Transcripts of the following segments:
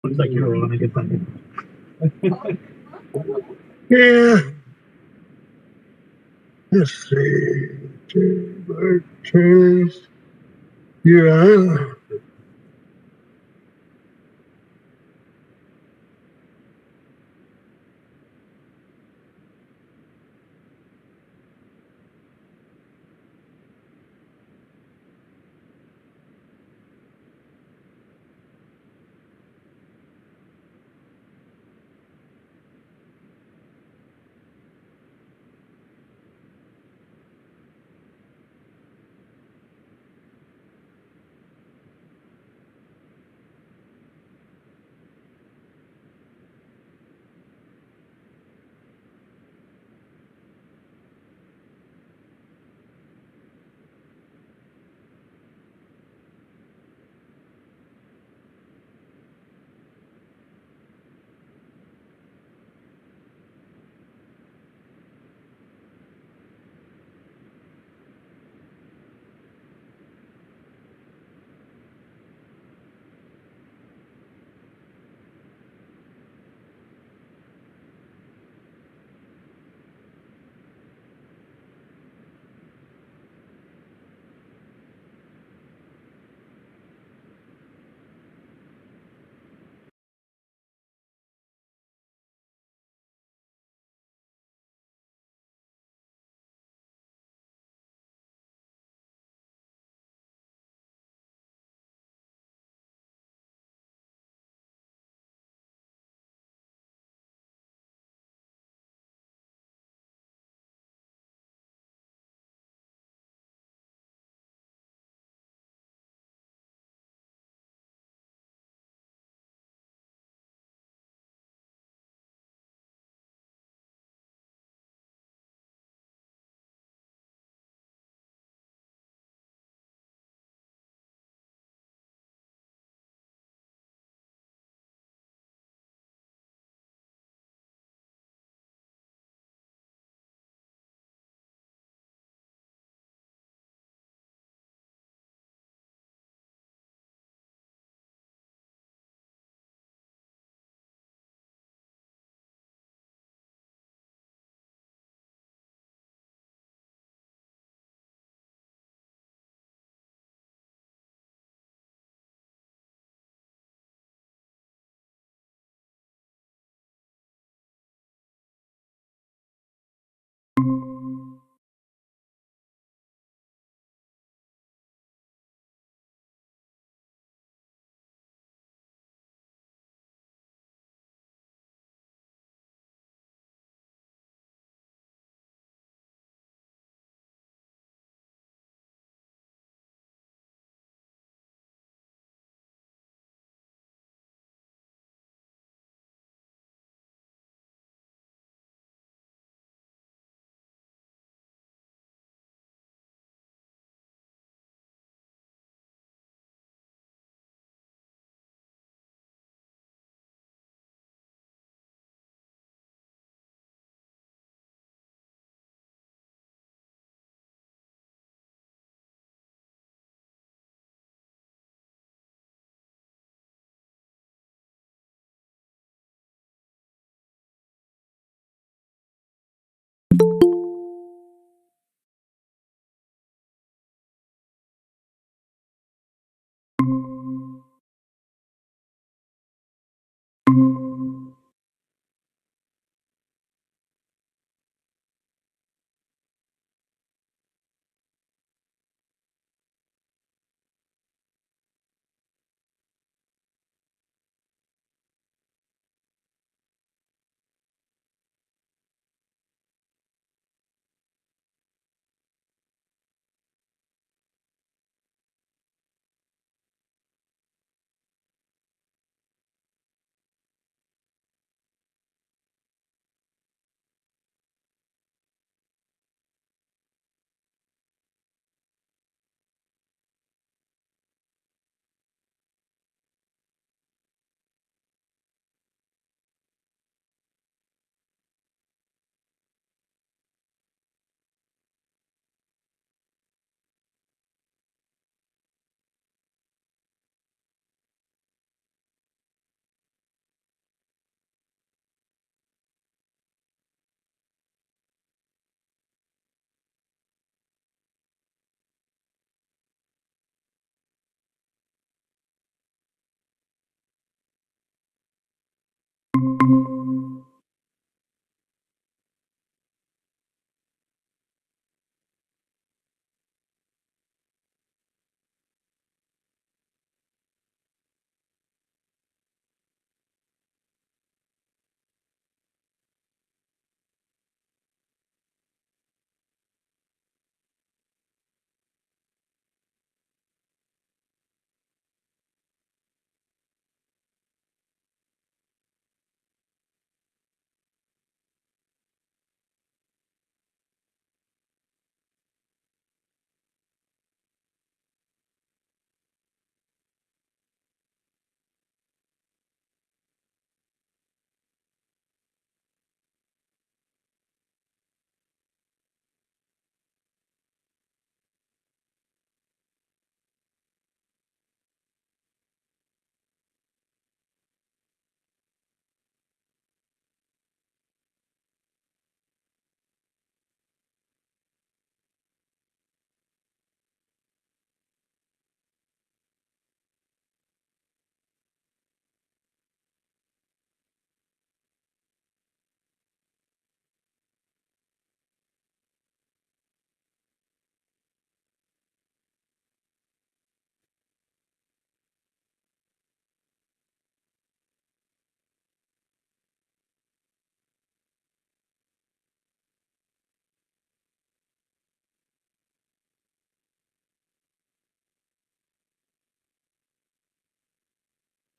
Looks like you're on a good thing. Yeah. Let's see. Taste. Yeah.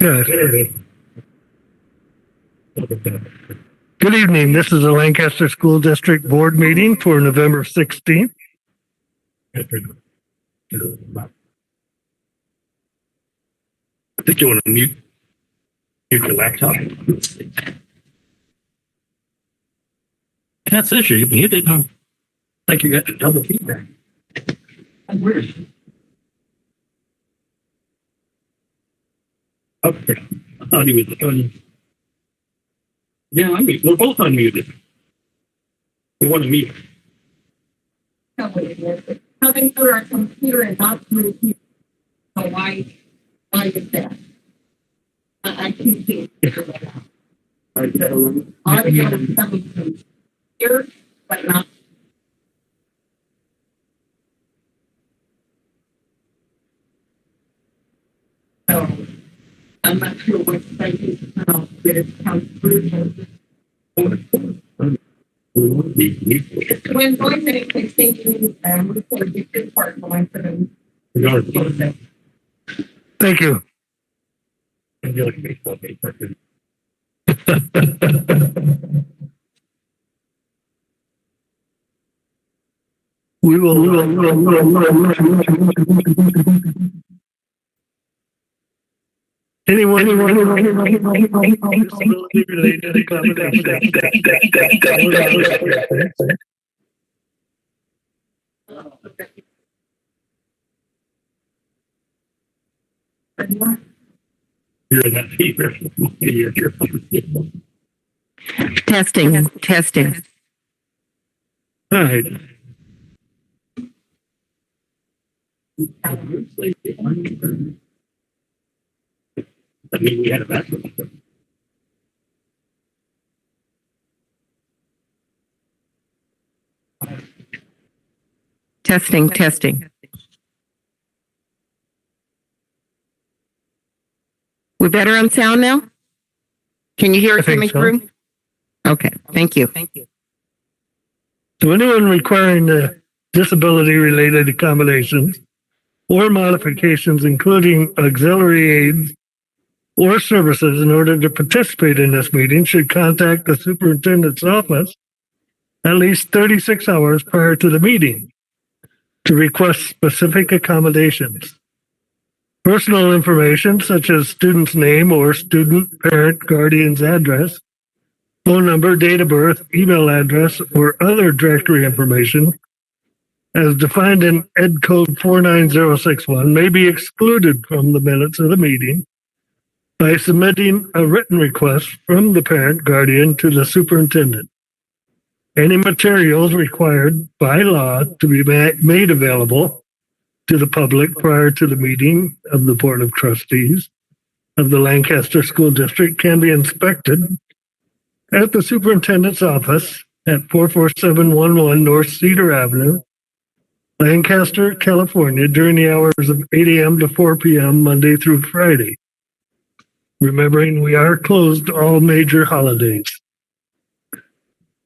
Good evening. This is the Lancaster School District Board meeting for November 16th. I think you want to mute your laptop. That's the issue. You mute it. Like you got the double feedback. That's weird. Okay. I thought he was on. Yeah, we're both unmuted. We want to mute. Coming through our computer and not through here. So why is that? I can't figure that out. Audio is coming from here, but not. So I'm not sure what site is it comes through. When going to continue, we can get this part going for them. Thank you. We will. Anyone disability related accommodations? Testing. All right. I mean, we had a bathroom. Testing. We're better on sound now? Can you hear it coming through? Okay, thank you. So anyone requiring disability related accommodations or modifications, including auxiliary aids or services, in order to participate in this meeting should contact the superintendent's office at least 36 hours prior to the meeting to request specific accommodations. Personal information such as student's name or student, parent, guardian's address, phone number, date of birth, email address, or other directory information as defined in Ed Code 49061 may be excluded from the minutes of the meeting by submitting a written request from the parent guardian to the superintendent. Any materials required by law to be made available to the public prior to the meeting of the Board of Trustees of the Lancaster School District can be inspected at the superintendent's office at 44711 North Cedar Avenue, Lancaster, California, during the hours of 8 a.m. to 4 p.m. Monday through Friday. Remembering we are closed all major holidays.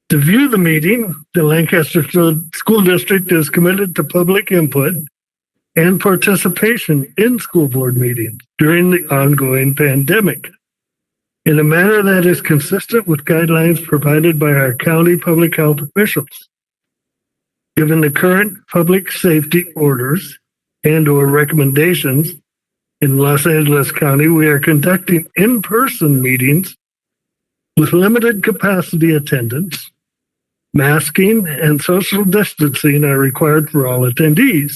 To view the meeting, the Lancaster School District is committed to public input and participation in school board meetings during the ongoing pandemic in a manner that is consistent with guidelines provided by our county public health officials. Given the current public safety orders and/or recommendations in Los Angeles County, we are conducting in-person meetings with limited capacity attendance. Masking and social distancing are required for all attendees.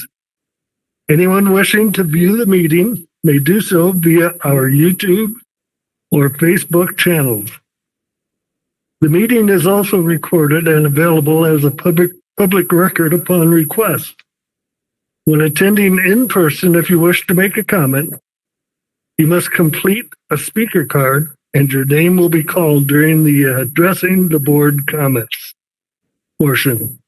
Anyone wishing to view the meeting may do so via our YouTube or Facebook channels. The meeting is also recorded and available as a public record upon request. When attending in person, if you wish to make a comment, you must complete a speaker card and your name will be called during the addressing the board comments portion.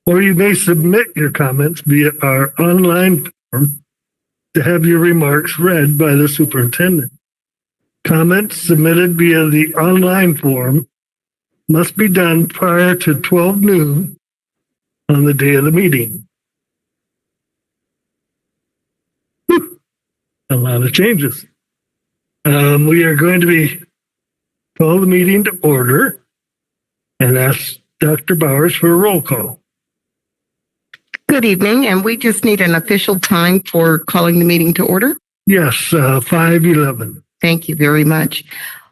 Or you may submit your comments via our online form to have your remarks read by the superintendent. Comments submitted via the online form must be done prior to 12 noon on the day of the meeting. A lot of changes. We are going to be call the meeting to order and ask Dr. Bowers for a roll call. Good evening, and we just need an official time for calling the meeting to order. Yes, 5:11. Thank you very much.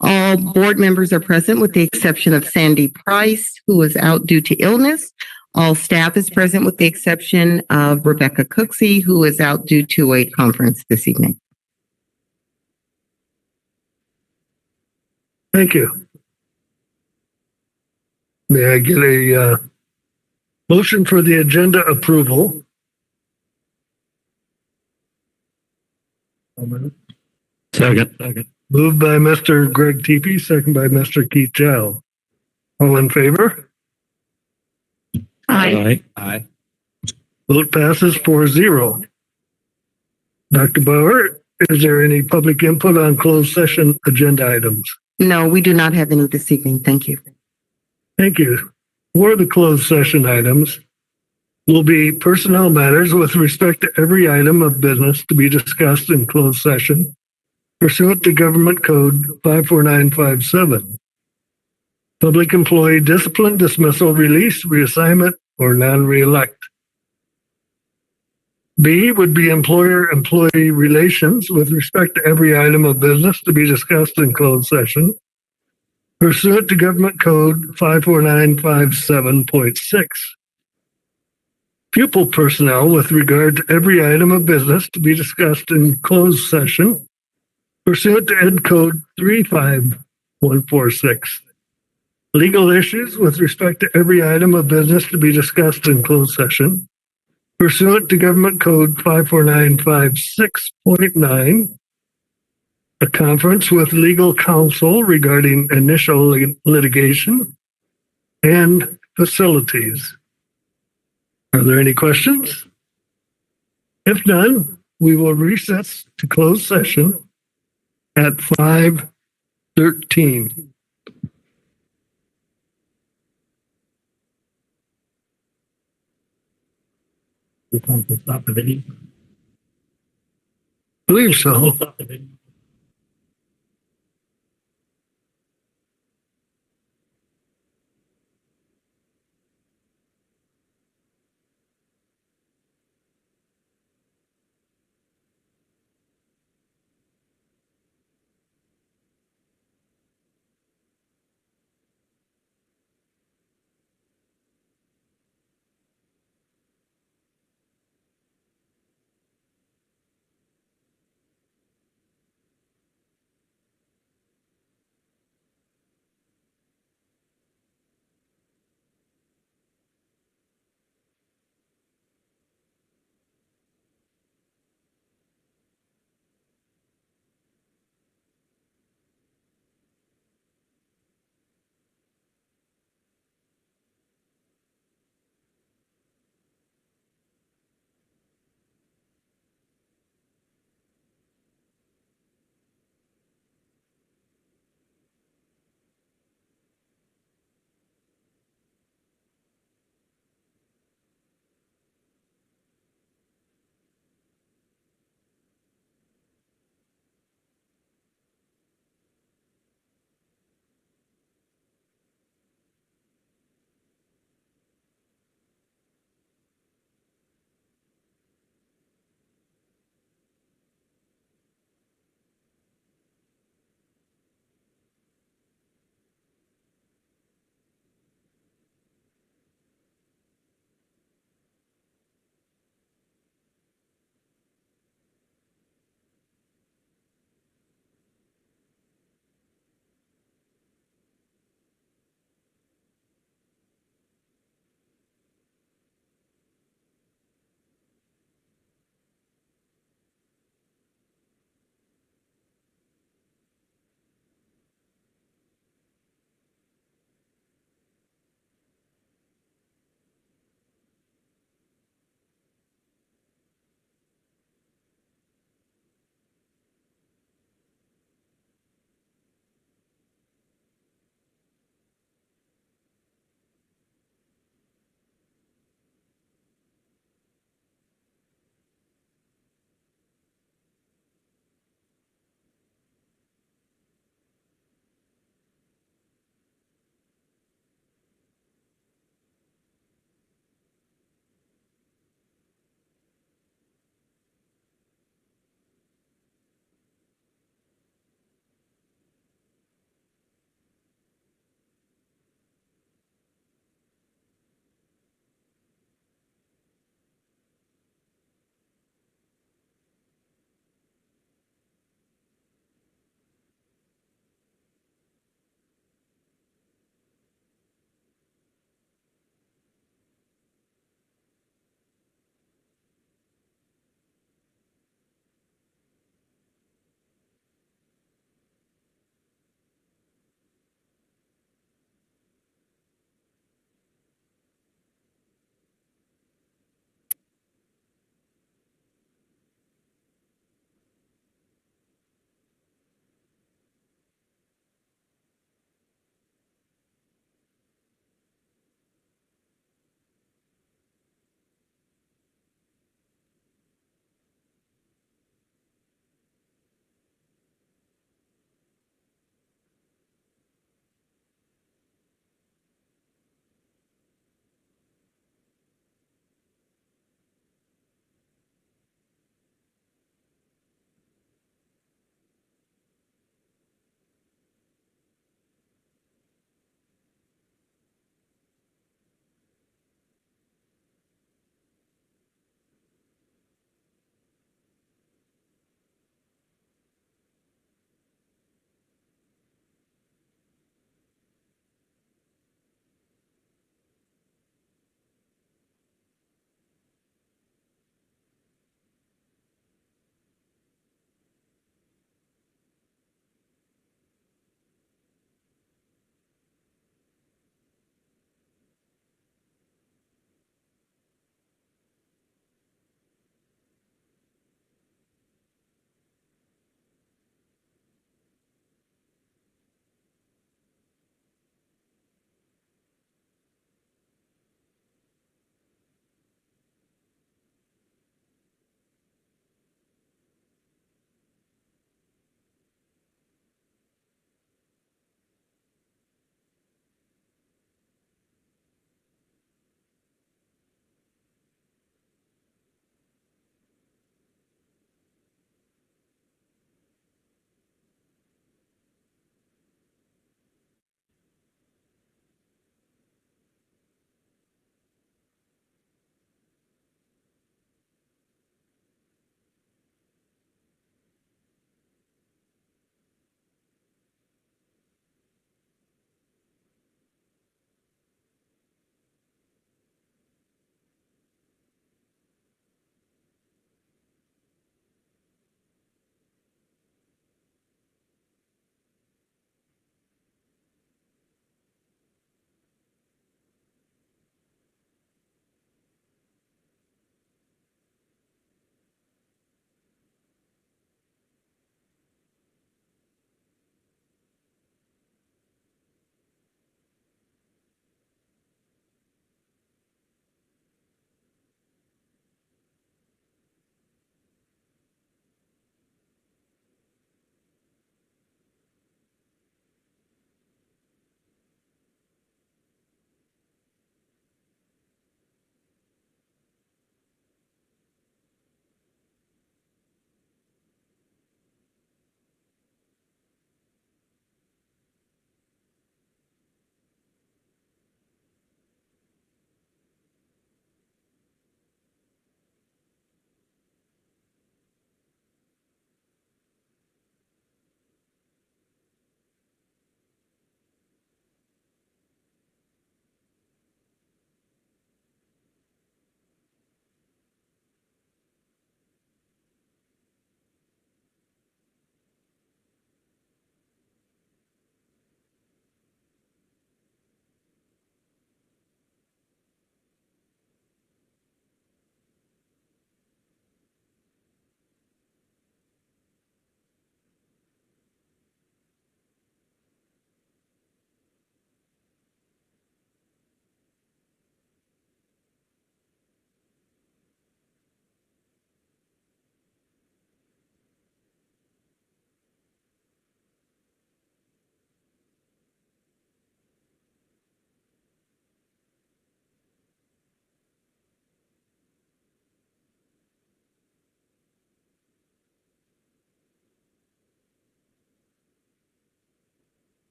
All board members are present with the exception of Sandy Price, who is out due to illness. All staff is present with the exception of Rebecca Cooksey, who is out due to a conference this evening. Thank you. May I get a motion for the agenda approval? Second. Moved by Mr. Greg Teepee, second by Mr. Keith Chow. All in favor? Aye. Aye. Vote passes 4-0. Dr. Bauer, is there any public input on closed session agenda items? No, we do not have any this evening. Thank you. Thank you. For the closed session items will be personnel matters with respect to every item of business to be discussed in closed session pursuant to Government Code 54957. Public employee discipline, dismissal, release, reassignment, or non-reelect. B would be employer-employee relations with respect to every item of business to be discussed in closed session pursuant to Government Code 54957.6. Pupil personnel with regard to every item of business to be discussed in closed session pursuant to Ed Code 35146. Legal issues with respect to every item of business to be discussed in closed session pursuant to Government Code 54956.9. A conference with legal counsel regarding initial litigation and facilities. Are there any questions? If none, we will recess to closed session at 5:13. Stop the video. Believe so. Stop the video.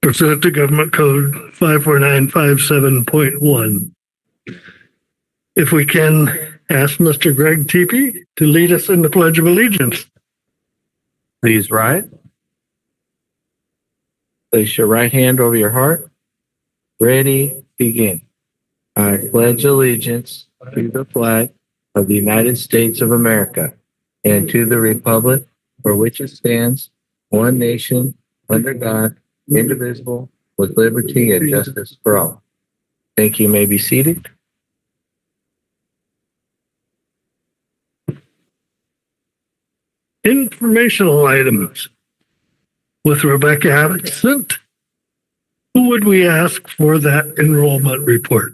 pursuant to Government Code 54957.1. If we can ask Mr. Greg Teepee to lead us in the Pledge of Allegiance. Please rise. Place your right hand over your heart. Ready, begin. I pledge allegiance to the flag of the United States of America and to the republic for which it stands, one nation, under God, indivisible, with liberty and justice for all. Thank you. You may be seated. Informational items. With Rebecca absent, who would we ask for that enrollment report?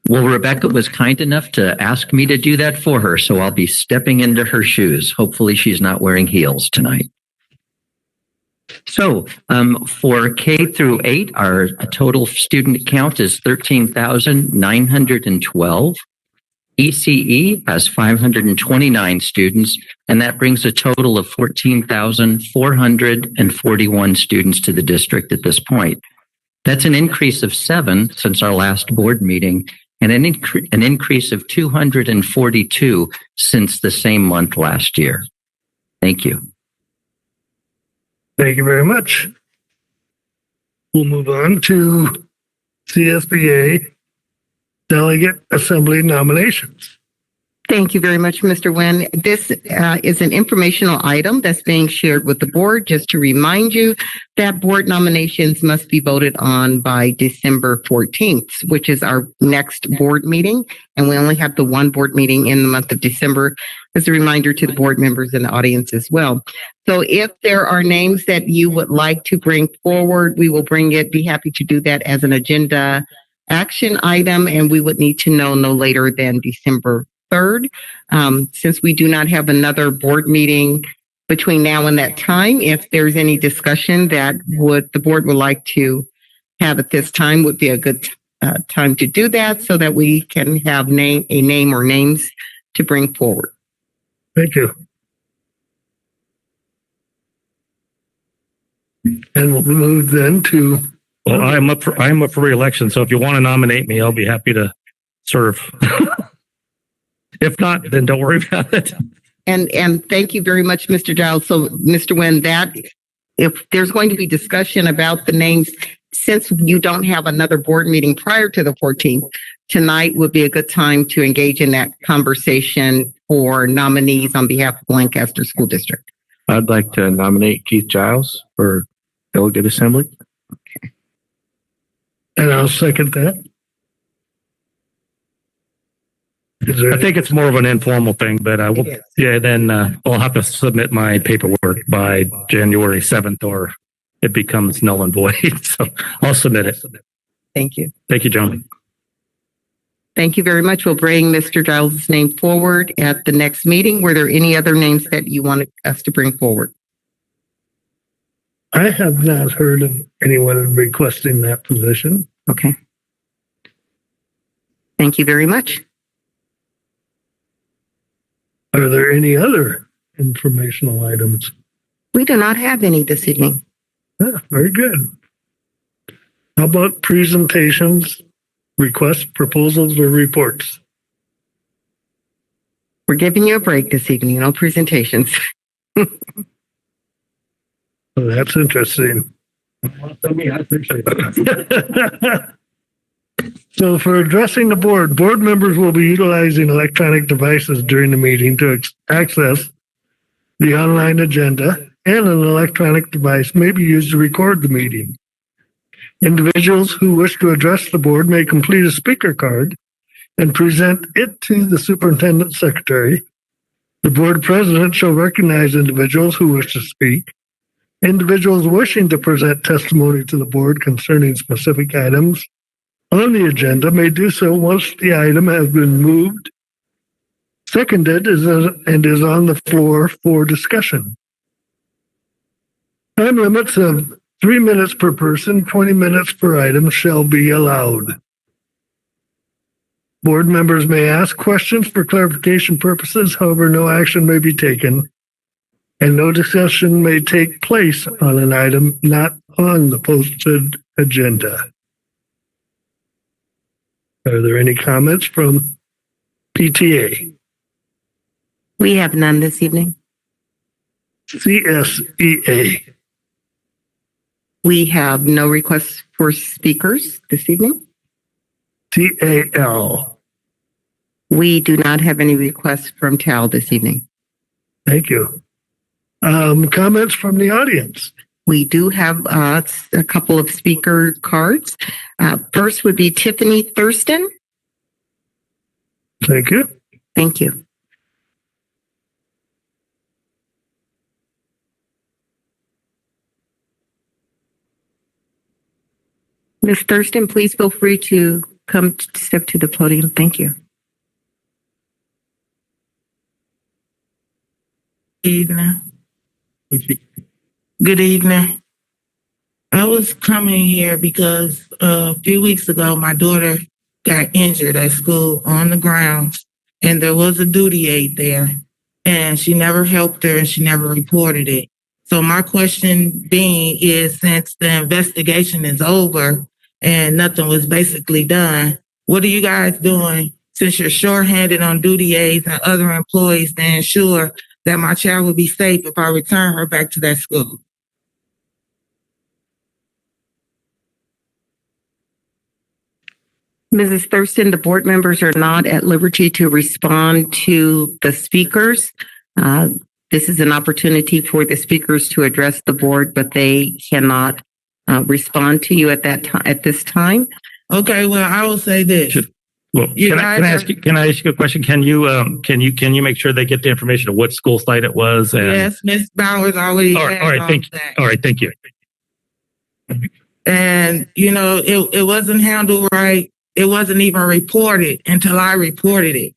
Well, Rebecca was kind enough to ask me to do that for her, so I'll be stepping into her shoes. Hopefully she's not wearing heels tonight. So for K through 8, our total student count is 13,912. ECE has 529 students, and that brings a total of 14,441 students to the district at this point. That's an increase of 7 since our last board meeting, and an increase of 242 since the same month last year. Thank you. Thank you very much. We'll move on to CSBA Delegate Assembly nominations. Thank you very much, Mr. Nguyen. This is an informational item that's being shared with the board. Just to remind you that board nominations must be voted on by December 14th, which is our next board meeting. And we only have the one board meeting in the month of December, as a reminder to the board members in the audience as well. So if there are names that you would like to bring forward, we will bring it, be happy to do that as an agenda action item, and we would need to know no later than December 3rd. Since we do not have another board meeting between now and that time, if there's any discussion that the board would like to have at this time, would be a good time to do that so that we can have a name or names to bring forward. Thank you. And we'll move then to. Well, I'm up for re-election. So if you want to nominate me, I'll be happy to serve. If not, then don't worry about it. And thank you very much, Mr. Giles. So, Mr. Nguyen, that if there's going to be discussion about the names, since you don't have another board meeting prior to the 14th, tonight would be a good time to engage in that conversation for nominees on behalf of Lancaster School District. I'd like to nominate Keith Giles for Delegate Assembly. And I'll second that. I think it's more of an informal thing, but I will. Then I'll have to submit my paperwork by January 7th, or it becomes null and void. So I'll submit it. Thank you. Thank you, John. Thank you very much. We'll bring Mr. Giles' name forward at the next meeting. Were there any other names that you wanted us to bring forward? I have not heard of anyone requesting that position. Okay. Thank you very much. Are there any other informational items? We do not have any this evening. Yeah, very good. How about presentations, requests, proposals, or reports? We're giving you a break this evening, no presentations. Well, that's interesting. I appreciate it. So for addressing the board members will be utilizing electronic devices during the meeting to access the online agenda, and an electronic device may be used to record the meeting. Individuals who wish to address the board may complete a speaker card and present it to the superintendent secretary. The board president shall recognize individuals who wish to speak. Individuals wishing to present testimony to the board concerning specific items on the agenda may do so once the item has been moved, seconded, and is on the floor for discussion. Time limits of 3 minutes per person, 20 minutes per item shall be allowed. Board members may ask questions for clarification purposes, however, no action may be taken, and no discussion may take place on an item not on the posted agenda. Are there any comments from PTA, We have none this evening. CSEA? We have no requests for speakers this evening. TAL. We do not have any requests from TAL this evening. Thank you. Comments from the audience? We do have a couple of speaker cards. First would be Tiffany Thurston. Thank you. Thank you. Ms. Thurston, please feel free to step to the podium. Thank you. Evening. Good evening. I was coming here because a few weeks ago, my daughter got injured at school on the grounds, and there was a duty aid there, and she never helped her and she never reported it. So my question being is, since the investigation is over and nothing was basically done, what are you guys doing since you're shorthanded on duty aides and other employees to ensure that my child will be safe if I return her back to that school? Mrs. Thurston, the board members are not at liberty to respond to the speakers. This is an opportunity for the speakers to address the board, but they cannot respond to you at this time. Okay, well, I will say this. Well, can I ask you a question? Can you make sure they get the information of what school site it was? And, Yes, Ms. Bowers already all right, thank you. All right, thank you. And, you know, it wasn't handled right. It wasn't even reported until I reported it.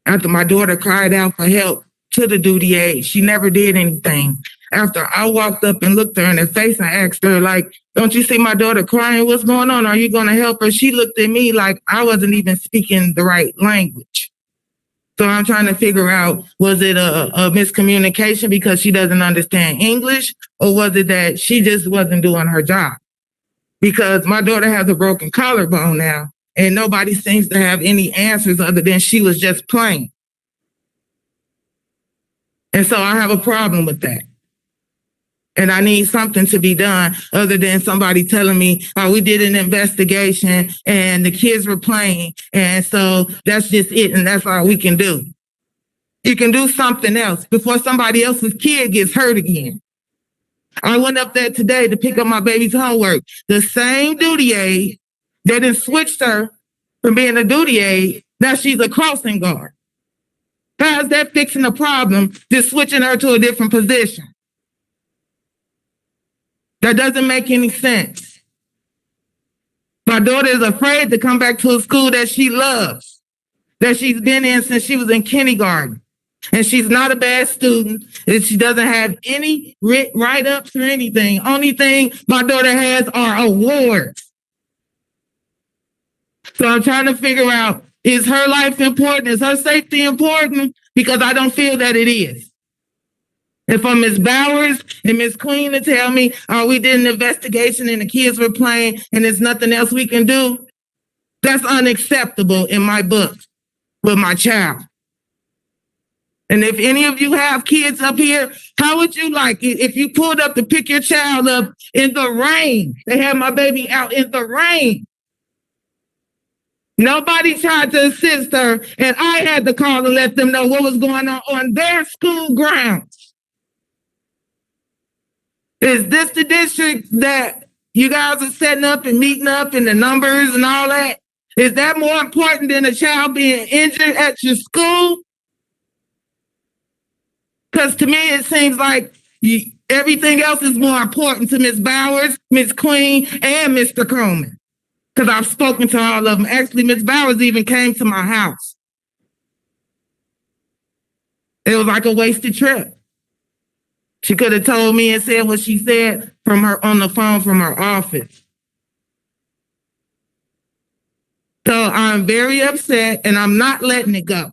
After my daughter cried out for help to the duty aid, she never did anything. After I walked up and looked her in the face and asked her, like, don't you see my daughter crying? What's going on? Are you going to help her? She looked at me like I wasn't even speaking the right language. So I'm trying to figure out, was it a miscommunication because she doesn't understand English, or was it that she just wasn't doing her job? Because my daughter has a broken collarbone now, and nobody seems to have any answers other than she was just playing. And so I have a problem with that. And I need something to be done other than somebody telling me, oh, we did an investigation and the kids were playing. And so that's just it. And that's all we can do. You can do something else before somebody else's kid gets hurt again. I went up there today to pick up my baby's homework. The same duty aide that done switched her from being a duty aide, now she's a crossing guard. How's that fixing the problem, just switching her to a different position? That doesn't make any sense. My daughter is afraid to come back to a school that she loves, that she's been in since she was in kindergarten. And she's not a bad student, and she doesn't have any write-ups or anything. Only thing my daughter has are awards. So I'm trying to figure out, is her life important? Is her safety important? Because I don't feel that it is. And for Ms. Bowers and Ms. Queen to tell me, oh, we did an investigation and the kids were playing and there's nothing else we can do, that's unacceptable in my book with my child. And if any of you have kids up here, how would you like it if you pulled up to pick your child up in the rain? They had my baby out in the rain. Nobody tried to assist her, and I had to call and let them know what was going on their school grounds. Is this the district that you guys are setting up and meeting up and the numbers and all that? Is that more important than a child being injured at your school? Because to me, it seems like everything else is more important to Ms. Bowers, Ms. Queen, and Mr. Coleman. Because I've spoken to all of them. Actually, Ms. Bowers even came to my house. It was like a wasted trip. She could have told me and said what she said from her on the phone from her office. So I'm very upset, and I'm not letting it go.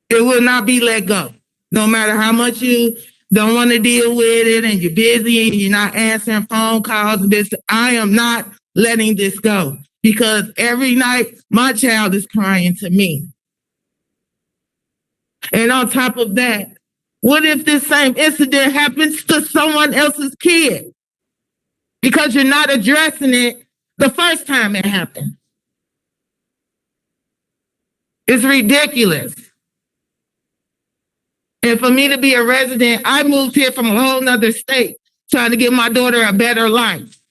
It will not be let go. No matter how much you don't want to deal with it and you're busy and you're not answering phone calls and this. I am not letting this go because every night my child is crying to me. And on top of that, what if this same incident happens to someone else's kid? Because you're not addressing it the first time it happened. It's ridiculous. And for me to be a resident, I moved here from a whole nother state trying to give my daughter a better life.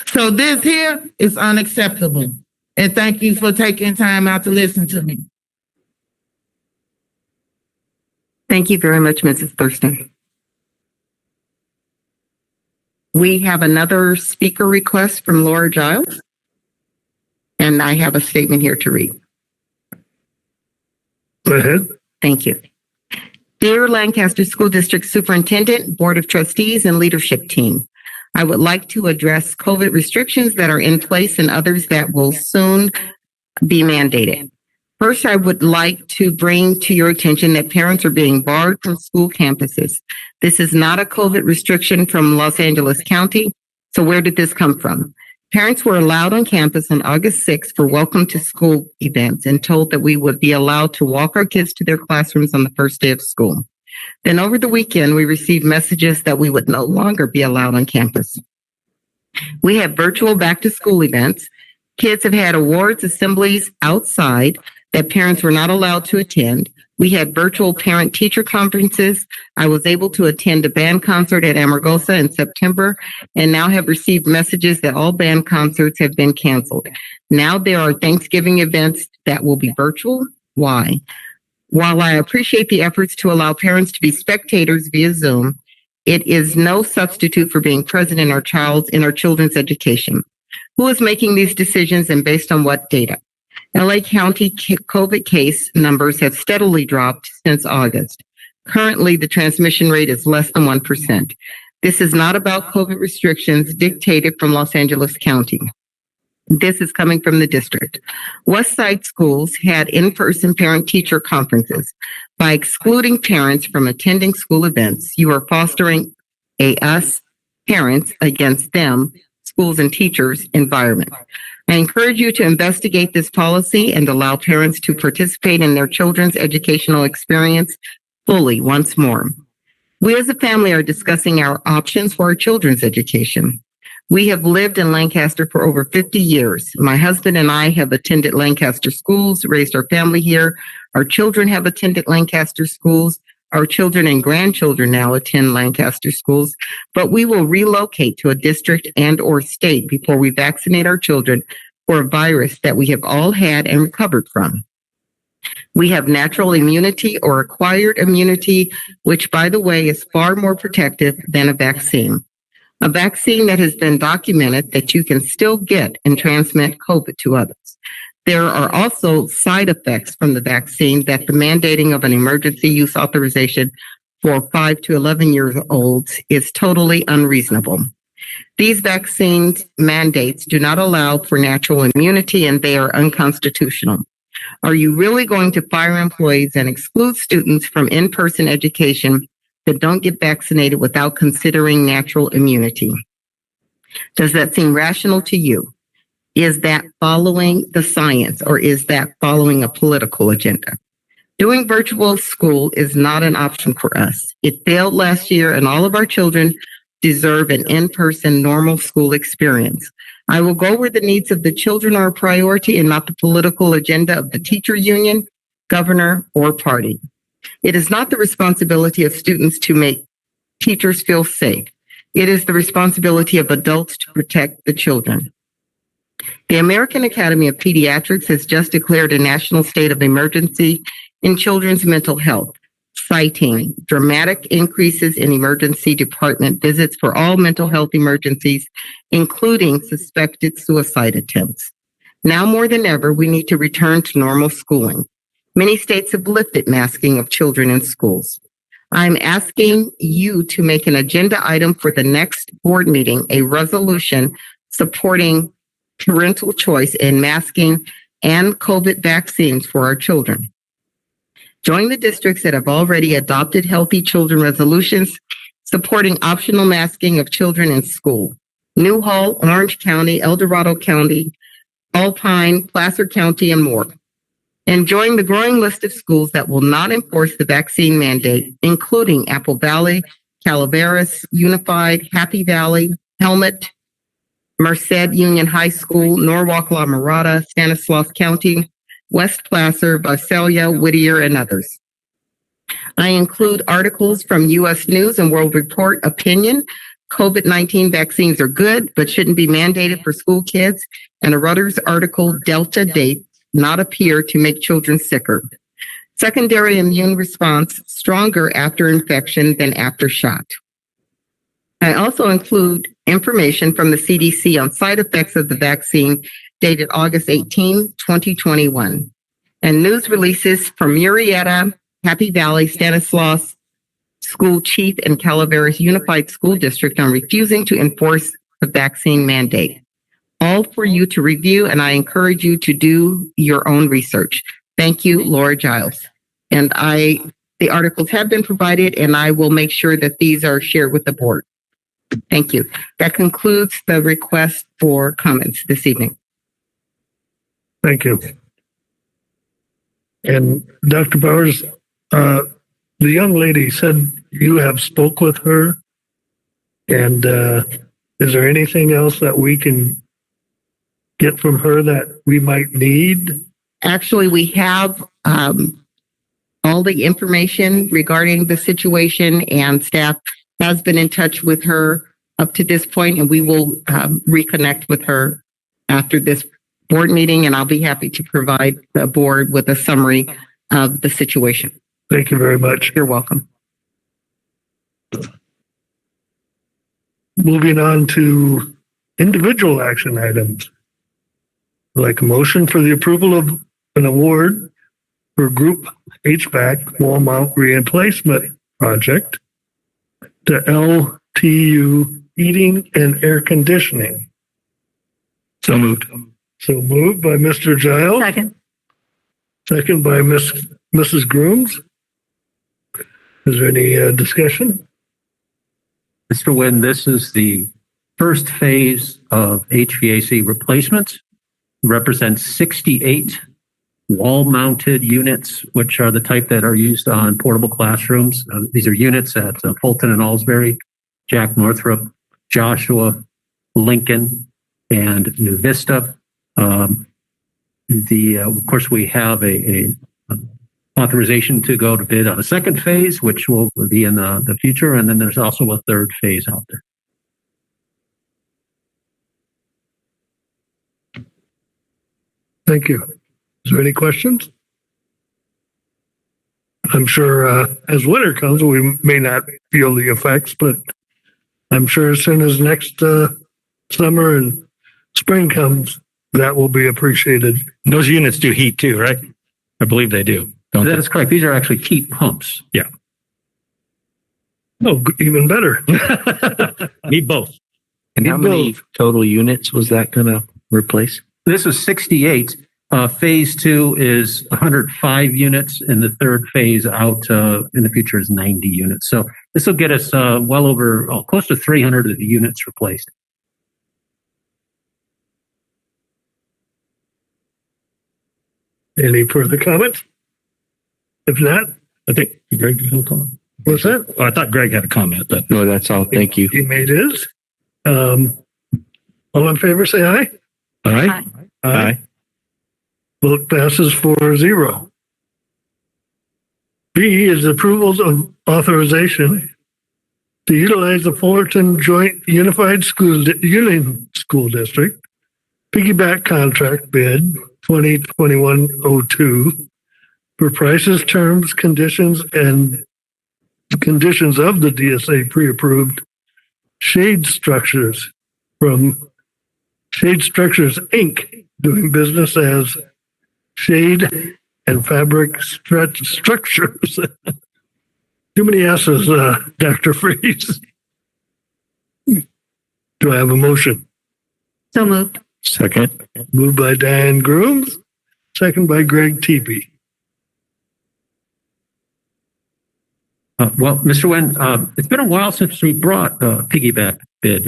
So this here is unacceptable. And thank you for taking time out to listen to me. Thank you very much, Mrs. Thurston. We have another speaker request from Laura Giles. And I have a statement here to read. Go ahead. Thank you. Dear Lancaster School District Superintendent, Board of Trustees, and leadership team, I would like to address COVID restrictions that are in place and others that will soon be mandated. First, I would like to bring to your attention that parents are being barred from school campuses. This is not a COVID restriction from Los Angeles County. So where did this come from? Parents were allowed on campus on August 6th for welcome to school events and told that we would be allowed to walk our kids to their classrooms on the first day of school. Then over the weekend, we received messages that we would no longer be allowed on campus. We have virtual back to school events. Kids have had awards assemblies outside that parents were not allowed to attend. We had virtual parent-teacher conferences. I was able to attend a band concert at Amargosa in September and now have received messages that all band concerts have been canceled. Now there are Thanksgiving events that will be virtual. Why? While I appreciate the efforts to allow parents to be spectators via Zoom, it is no substitute for being present in our children's education. Who is making these decisions and based on what data? LA County COVID case numbers have steadily dropped since August. Currently, the transmission rate is less than 1%. This is not about COVID restrictions dictated from Los Angeles County. This is coming from the district. Westside schools had in-person parent-teacher conferences. By excluding parents from attending school events, you are fostering a us parents against them, schools and teachers environment. I encourage you to investigate this policy and allow parents to participate in their children's educational experience fully once more. We as a family are discussing our options for our children's education. We have lived in Lancaster for over 50 years. My husband and I have attended Lancaster schools, raised our family here. Our children have attended Lancaster schools. Our children and grandchildren now attend Lancaster schools, but we will relocate to a district and or state before we vaccinate our children for a virus that we have all had and recovered from. We have natural immunity or acquired immunity, which, by the way, is far more protective than a vaccine. A vaccine that has been documented that you can still get and transmit COVID to others. There are also side effects from the vaccine that the mandating of an emergency use authorization for 5 to 11-year-olds is totally unreasonable. These vaccine mandates do not allow for natural immunity and they are unconstitutional. Are you really going to fire employees and exclude students from in-person education that don't get vaccinated without considering natural immunity? Does that seem rational to you? Is that following the science or is that following a political agenda? Doing virtual school is not an option for us. It failed last year and all of our children deserve an in-person normal school experience. I will go where the needs of the children are a priority and not the political agenda of the teacher union, governor, or party. It is not the responsibility of students to make teachers feel safe. It is the responsibility of adults to protect the children. The American Academy of Pediatrics has just declared a national state of emergency in children's mental health, citing dramatic increases in emergency department visits for all mental health emergencies, including suspected suicide attempts. Now more than ever, we need to return to normal schooling. Many states have lifted masking of children in schools. I'm asking you to make an agenda item for the next board meeting, a resolution supporting parental choice in masking and COVID vaccines for our children. Join the districts that have already adopted healthy children resolutions supporting optional masking of children in school. Newhall, Orange County, El Dorado County, Alpine, Placer County, and more. And join the growing list of schools that will not enforce the vaccine mandate, including Apple Valley, Calaveras, Unified, Happy Valley, Helmet, Merced Union High School, Norwalk La Mirada, Stanislaus County, West Placer, Visalia, Whittier, and others. I include articles from U.S. News and World Report Opinion. COVID-19 vaccines are good, but shouldn't be mandated for school kids. And a Reuters article, Delta dates not appear to make children sicker. Secondary immune response stronger after infection than after shot. I also include information from the CDC on side effects of the vaccine dated August 18, 2021, and news releases from Murrieta, Happy Valley, Stanislaus School Chief, and Calaveras Unified School District on refusing to enforce the vaccine mandate. All for you to review, and I encourage you to do your own research. Thank you, Laura Giles. And the articles have been provided, and I will make sure that these are shared with the board. Thank you. That concludes the request for comments this evening. Thank you. And Dr. Bowers, the young lady said you have spoke with her. And is there anything else that we can get from her that we might need? Actually, we have all the information regarding the situation, and staff has been in touch with her up to this point, and we will reconnect with her after this board meeting, and I'll be happy to provide the board with a summary of the situation. Thank you very much. You're welcome. Moving on to individual action items. Like a motion for the approval of an award for Group HVAC wall mount reemplacement project to LTU Heating and Air Conditioning. So moved. So moved by Mr. Giles. Second. Second by Mrs. Grooms. Is there any discussion? Mr. Wynn, this is the first phase of HVAC replacements. Represents 68 wall-mounted units, which are the type that are used on portable classrooms. These are units at Fulton and Alsbury, Jack Northrop, Joshua, Lincoln, and New Vista. Of course, we have a authorization to go to bid on a second phase, which will be in the future, and then there's also a third phase out there. Thank you. Is there any questions? I'm sure as winter comes, we may not feel the effects, but I'm sure as soon as next summer and spring comes, that will be appreciated. Those units do heat too, right? I believe they do. Don't That they? is correct. These are actually heat pumps. Oh, even better. Need both. And how many total units was that going to replace? This is 68. Phase 2 is 105 units, and the third phase out in the future is 90 units. So this will get us well over, close to 300 of the units replaced. Any further comments? If not, I think Greg had a comment. what's that? Oh, I thought Greg had a comment, but No, that's all. Thank you. He made his. All in favor, say aye. all right. Aye. Vote passes 4-0. B is approval of authorization to utilize the Fullerton Joint Unified Union School District piggyback contract bid 2021-02 for prices, terms, conditions, and conditions of the DSA pre-approved Shade Structures from Shade Structures, Inc., doing business as Shade and Fabric Structures. Too many S's, Dr. Freeze. Do I have a motion? So moved. Second. Moved by Diane Grooms, second by Greg Teepee. Well, Mr. Wen, it's been a while since we brought a piggyback bid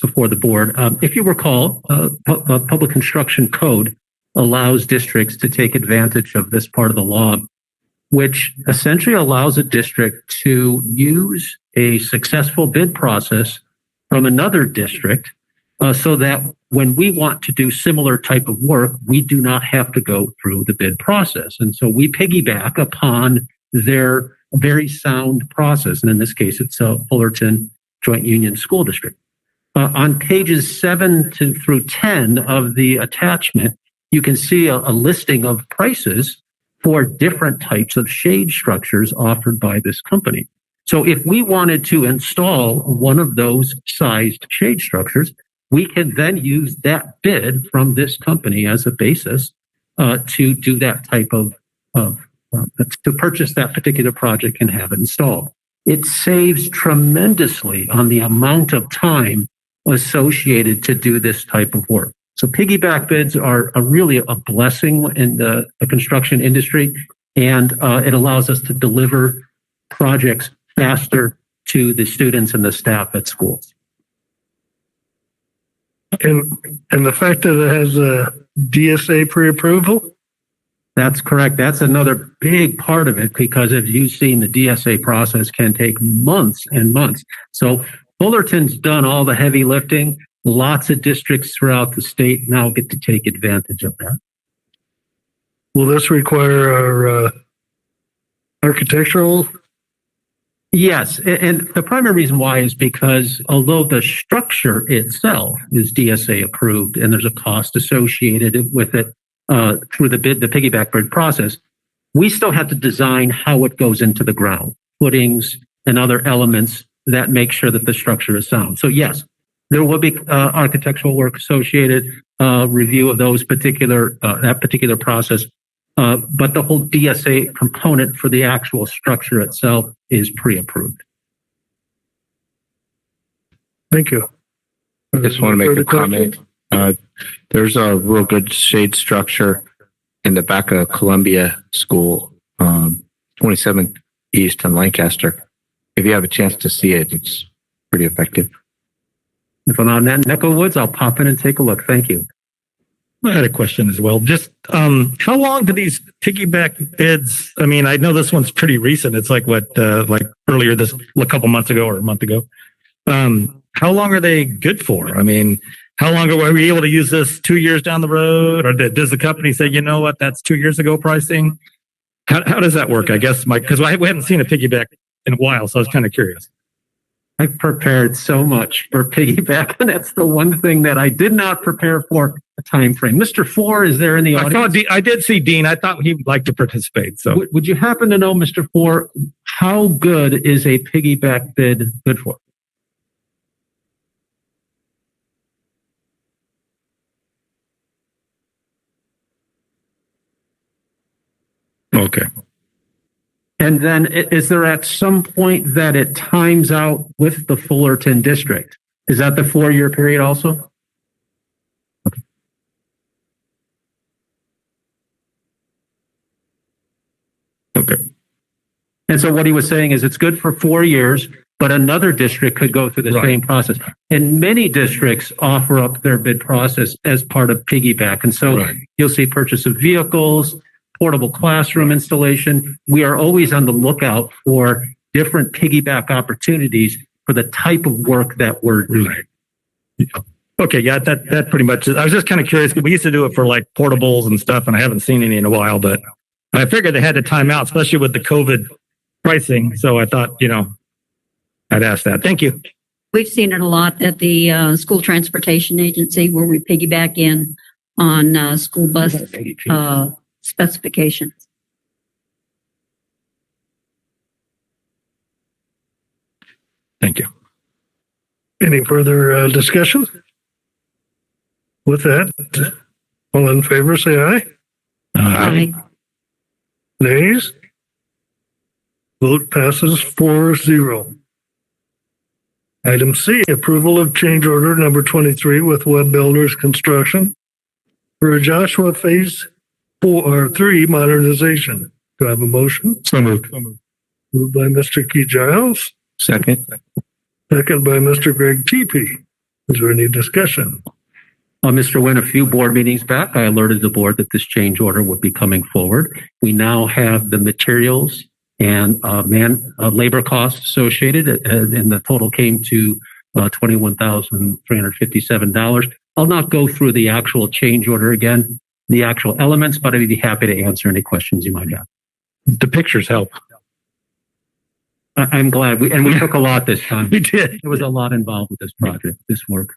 before the board. If you recall, public construction code allows districts to take advantage of this part of the law, which essentially allows a district to use a successful bid process from another district so that when we want to do similar type of work, we do not have to go through the bid process. And so we piggyback upon their very sound process. And in this case, it's Fullerton Joint Union School District. On pages 7 through 10 of the attachment, you can see a listing of prices for different types of shade structures offered by this company. So if we wanted to install one of those sized shade structures, we can then use that bid from this company as a basis to do that type of to purchase that particular project and have it installed. It saves tremendously on the amount of time associated to do this type of work. So piggyback bids are really a blessing in the construction industry, and it allows us to deliver projects faster to the students and the staff at schools. And the fact that it has a DSA pre-approval? That's correct. That's another big part of it, because as you've seen, the DSA process can take months and months. So Fullerton's done all the heavy lifting. Lots of districts throughout the state now get to take advantage of that. Will this require our architectural? Yes. And the primary reason why is because although the structure itself is DSA approved and there's a cost associated with it through the piggyback bid process, we still have to design how it goes into the ground, footings and other elements that make sure that the structure is sound. So yes, there will be architectural work associated, review of those that particular process. But the whole DSA component for the actual structure itself is pre-approved. Thank you. I just want to make a comment. There's a real good shade structure in the back of Columbia School, 27th East and Lancaster. If you have a chance to see it, it's pretty effective. If I'm on that neck of the woods, I'll pop in and take a look. Thank you. I had a question as well. Just how long do these piggyback bids? I mean, I know this one's pretty recent. It's like like earlier a couple months ago or a month ago. How long are they good for? I mean, how long are we able to use this 2 years down the road? Or does the company say, you know what, that's 2 years ago pricing? How does that work? I guess because we haven't seen a piggyback in a while, so I was kind of curious. I've prepared so much for piggyback, and that's the one thing that I did not prepare for a time frame. Mr. Four, is there in the audience? I did see Dean. I thought he'd like to participate. So would you happen to know, Mr. Four, how good is a piggyback bid good for? Okay. And then is there at some point that it times out with the Fullerton district? Is that the 4-year period also? Okay. And so what he was saying is it's good for 4 years, but another district could go through the same process. And many districts offer up their bid process as part of piggyback. And so you'll see purchase of vehicles, portable classroom installation. We are always on the lookout for different piggyback opportunities for the type of work that we're doing. Okay, yeah, that pretty much is. I was just kind of curious. We used to do it for like portables and stuff, and I haven't seen any in a while, but I figured they had to time out, especially with the COVID pricing. So I thought, I'd ask that. Thank you. We've seen it a lot at the school transportation agency where we piggyback in on school bus specifications. Thank you. Any further discussion? With that, all in favor, say aye. Aye. Nays? Vote passes 4-0. Item C, approval of change order number 23 with Web Builders Construction for a Joshua Phase 4 or 3 modernization. Do I have a motion? So moved. Moved by Mr. Key Giles, Second. second by Mr. Greg Teepee. Is there any discussion? Mr. Nguyen, a few board meetings back, I alerted the board that this change order would be coming forward. We now have the materials and labor costs associated, and the total came to $21,357. I'll not go through the actual change order again, the actual elements, but I'd be happy to answer any questions you might have. The pictures help. I'm glad we took a lot this time. We did. There was a lot involved with this project, this work.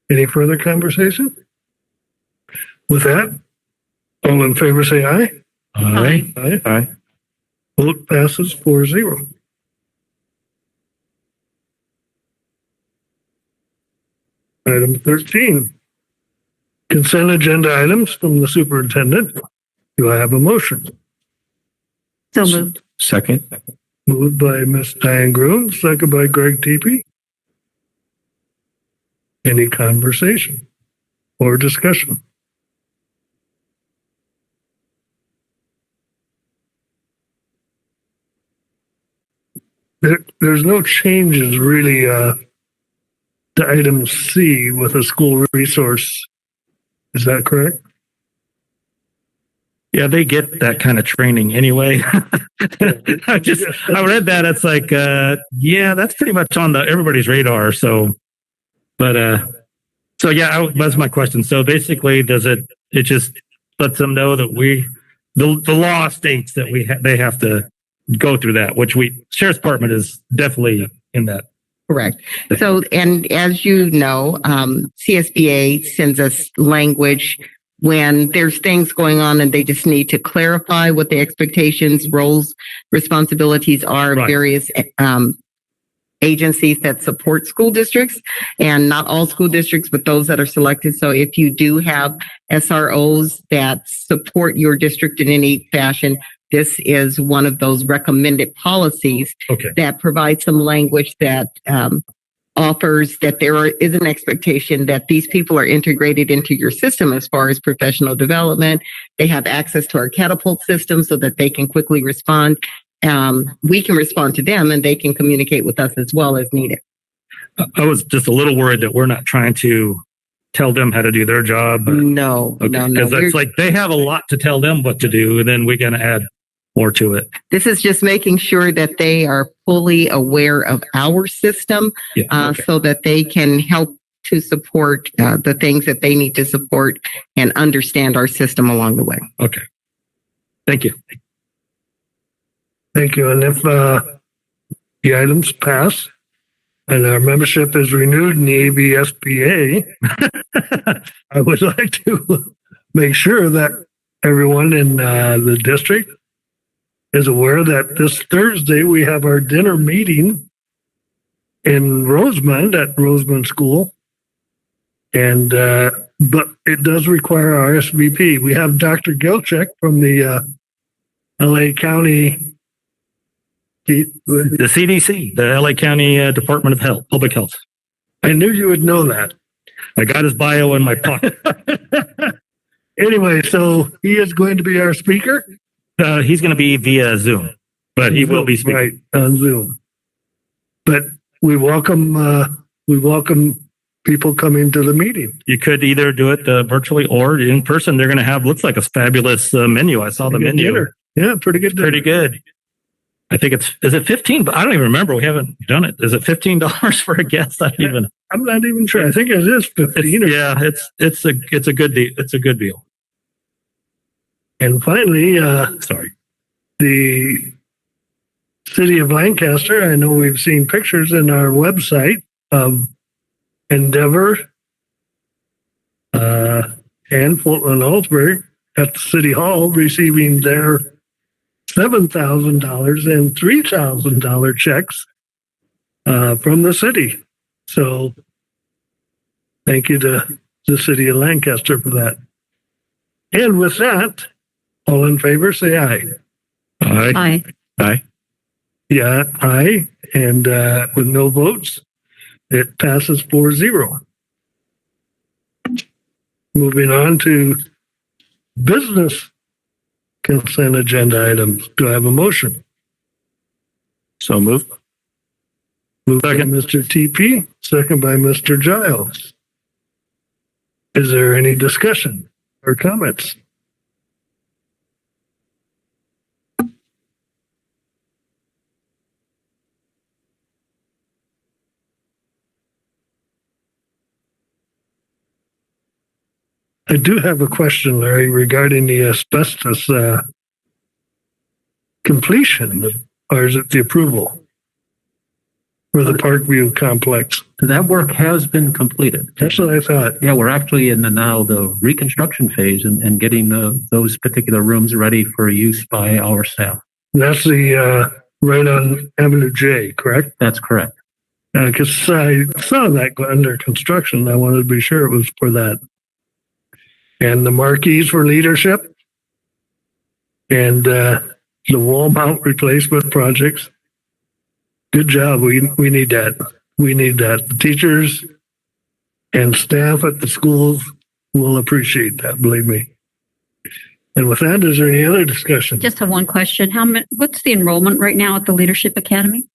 Any further conversation? With that, all in favor say aye. Aye. Aye. Aye. Vote passes 4-0. Item 13. Consent agenda items from the superintendent. Do I have a motion? So moved. Second. Moved by Ms. Diane Groom, second by Greg Teepee. Any conversation or discussion? There's no changes really to item C with a school resource. Is that correct? Yeah, they get that kind of training anyway. I read that. It's like, yeah, that's pretty much on everybody's radar. So yeah, that's my question. So basically, it just lets them know that the law states that they have to go through that, which Sheriff's Department is definitely in that. Correct. So, and as you know, CSBA sends us language when there's things going on and they just need to clarify what the expectations, roles, responsibilities are of Right. various agencies that support school districts, and not all school districts, but those that are selected. So if you do have SROs that support your district in any fashion, this is one of those recommended policies Okay. that provides some language that offers that there is an expectation that these people are integrated into your system as far as professional development. They have access to our catapult system so that they can quickly respond. We can respond to them and they can communicate with us as well as needed. I was just a little worried that we're not trying to tell them how to do their job. No. Because it's like they have a lot to tell them what to do, and then we're going to add more to it. This is just making sure that they are fully aware of our system, Yeah. Okay. so that they can help to support the things that they need to support and understand our system along the way. Okay. Thank you. Thank you. And if the items pass and our membership is renewed in the ABSPA, I would like to make sure that everyone in the district is aware that this Thursday we have our dinner meeting in Rosemont at Rosemont School. And, but it does require RSVP. We have Dr. Gilchek from the LA County The CDC, the LA County Department of Health, Public Health. I knew you would know that. I got his bio in my pocket. Anyway, so he is going to be our speaker. He's going to be via Zoom, but he will be speaking. Right, on Zoom. But we welcome people coming to the meeting. You could either do it virtually or in person. They're going to have, looks like a fabulous menu. I saw the Pretty good menu. dinner. Yeah, pretty good. Pretty good. I think is it 15? But I don't even remember. We haven't done it. Is it $15 for a guest? I'm not even sure. I think it is 15. Yeah, it's a good deal. It's a good deal. And finally, Sorry. the city of Lancaster, I know we've seen pictures in our website of Endeavor and Fulton Alsbury at the city hall receiving their $7,000 and $3,000 checks from the city. So thank you to the city of Lancaster for that. And with that, all in favor, say aye. Aye. Aye. Yeah, aye. And with no votes, it passes 4-0. Moving on to business consent agenda items. Do I have a motion? So moved. Moved by Mr. TP, second by Mr. Giles. Is there any discussion or comments? I do have a question, Larry, regarding the asbestos completion, or is it the approval for the Parkview complex? That work has been completed. That's what I thought. Yeah, we're actually in the reconstruction phase and getting those particular rooms ready for use by our staff. That's the right on Avenue J, correct? That's correct. Because I saw that under construction. I wanted to be sure it was for that. And the marquees for leadership and the wall mount replacement projects. Good job. We need that. We need that. The teachers and staff at the schools will appreciate that, believe me. And with that, is there any other discussion? Just have one question. What's the enrollment right now at the Leadership Academy?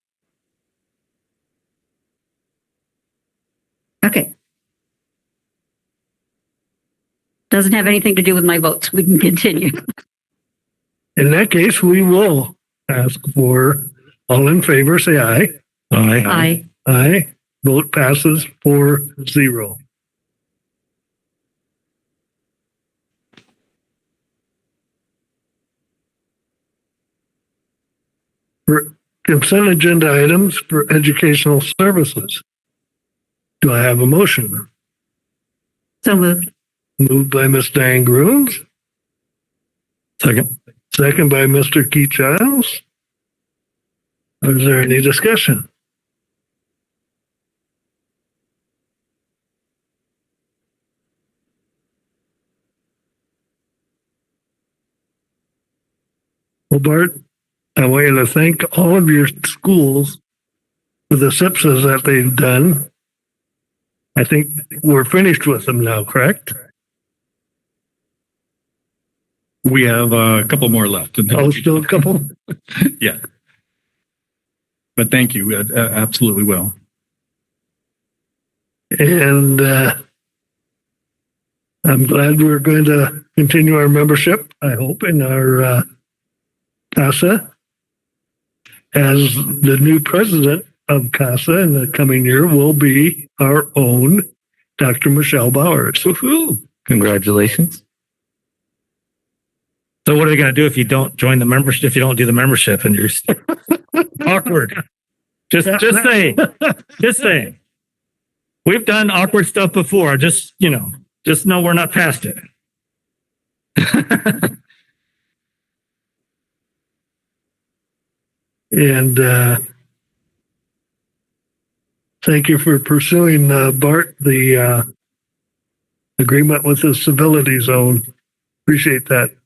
Okay. Doesn't have anything to do with my votes. We can continue. In that case, we will ask for all in favor, say aye. Aye. Aye. Aye. Vote passes 4-0. For consent agenda items for educational services. Do I have a motion? So moved. Moved by Ms. Diane Grooms, Second. second by Mr. Keith Giles. Is there any discussion? Well, Bart, I want you to thank all of your schools for the SIPSs that they've done. I think we're finished with them now, correct? We have a couple more left. Oh, still a couple? Yeah. But thank you. Absolutely will. And I'm glad we're going to continue our membership, I hope, in our CASA. As the new president of CASA in the coming year will be our own Dr. Michelle Bowers. Woohoo! Congratulations. So what are they going to do if you don't join the membership? If you don't do the membership and you're awkward? Just saying. Just saying. We've done awkward stuff before. Just know we're not past it. And thank you for pursuing, Bart, the agreement with the civility zone. Appreciate that.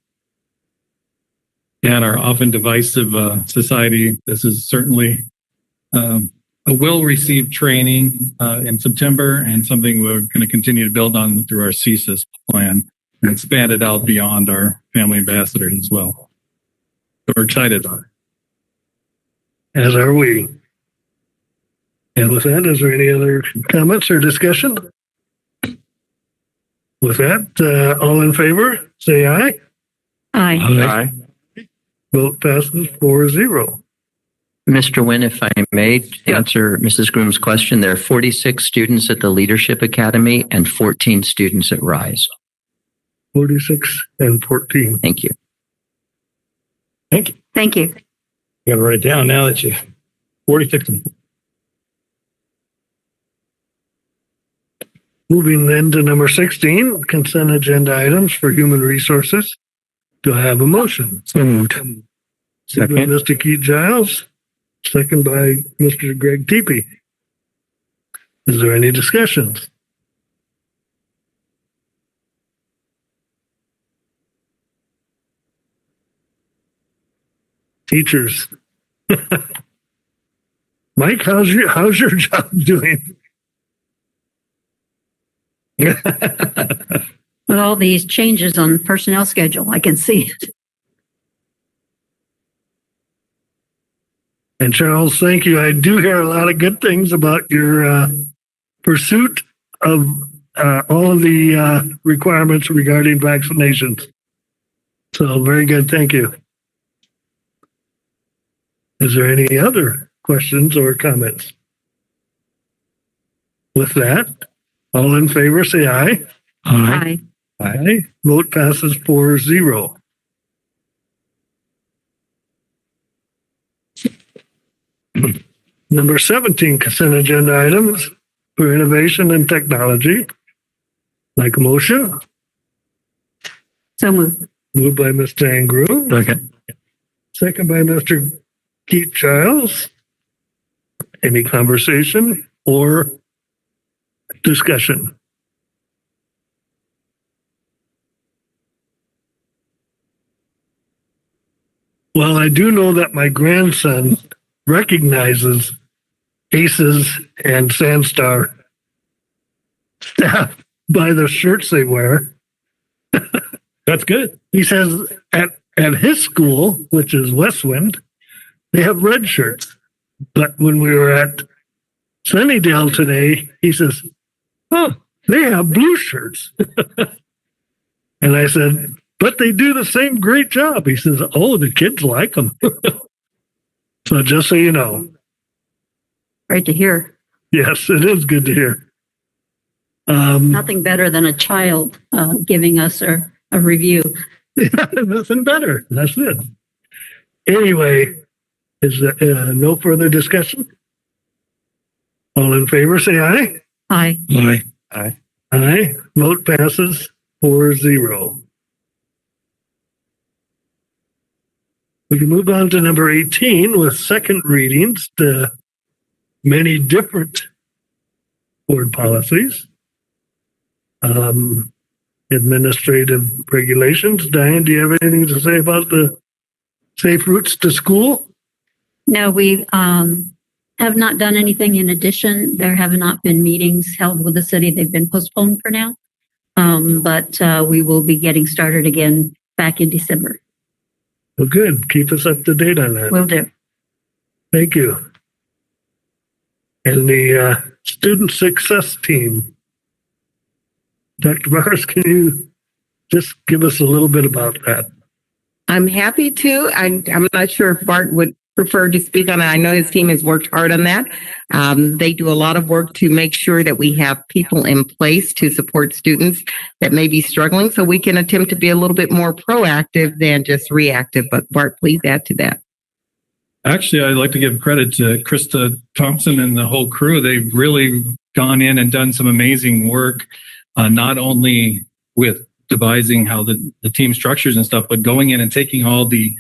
Yeah, in our often divisive society, this is certainly a well-received training in September and something we're going to continue to build on through our CSIS plan and expand it out beyond our family ambassadors as well. So we're excited about it. As are we. And with that, is there any other comments or discussion? With that, all in favor, say aye. Aye. Aye. Vote passes 4-0. Mr. Nguyen, if I may answer Mrs. Groom's question, there are 46 students at the Leadership Academy and 14 students at RISE. 46 and 14. Thank you. Thank you. Thank you. You got to write it down now that you 46. Moving then to number 16, consent agenda items for human resources. Do I have a motion? So moved. Second by Mr. Keith Giles, second by Mr. Greg Teepee. Is there any discussions? Teachers. Mike, how's your job doing? With all these changes on personnel schedule, I can see it. And Charles, thank you. I do hear a lot of good things about your pursuit of all of the requirements regarding vaccinations. So very good. Thank you. Is there any other questions or comments? With that, all in favor, say aye. Aye. Aye. Vote passes 4-0. Number 17, consent agenda items for innovation and technology. Like a motion, So moved. moved by Mr. Angrew, Second. second by Mr. Keith Childs. Any conversation or discussion? Well, I do know that my grandson recognizes Aces and Sandstar staff by the shirts they wear. That's good. He says at his school, which is Westwind, they have red shirts. But when we were at Sunnydale today, he says, oh, they have blue shirts. And I said, but they do the same great job. He says, oh, the kids like them. So just so you know. Great to hear. Yes, it is good to hear. Nothing better than a child giving us a review. Nothing better. That's it. Anyway, is there no further discussion? All in favor, say aye. Aye. Aye. Aye. Vote passes 4-0. We can move on to number 18 with second readings to many different board policies. Administrative regulations. Diane, do you have anything to say about the safe routes to school? No, we have not done anything in addition. There have not been meetings held with the city. They've been postponed for now. But we will be getting started again back in December. Well, good. Keep us up to date on that. Will do. Thank you. And the student success team. Dr. Bars, can you just give us a little bit about that? I'm happy to. I'm not sure if Bart would prefer to speak on it. I know his team has worked hard on that. They do a lot of work to make sure that we have people in place to support students that may be struggling, so we can attempt to be a little bit more proactive than just reactive. But Bart, please add to that. Actually, I'd like to give credit to Krista Thompson and the whole crew. They've really gone in and done some amazing work, not only with devising how the team structures and stuff, but going in and taking all the,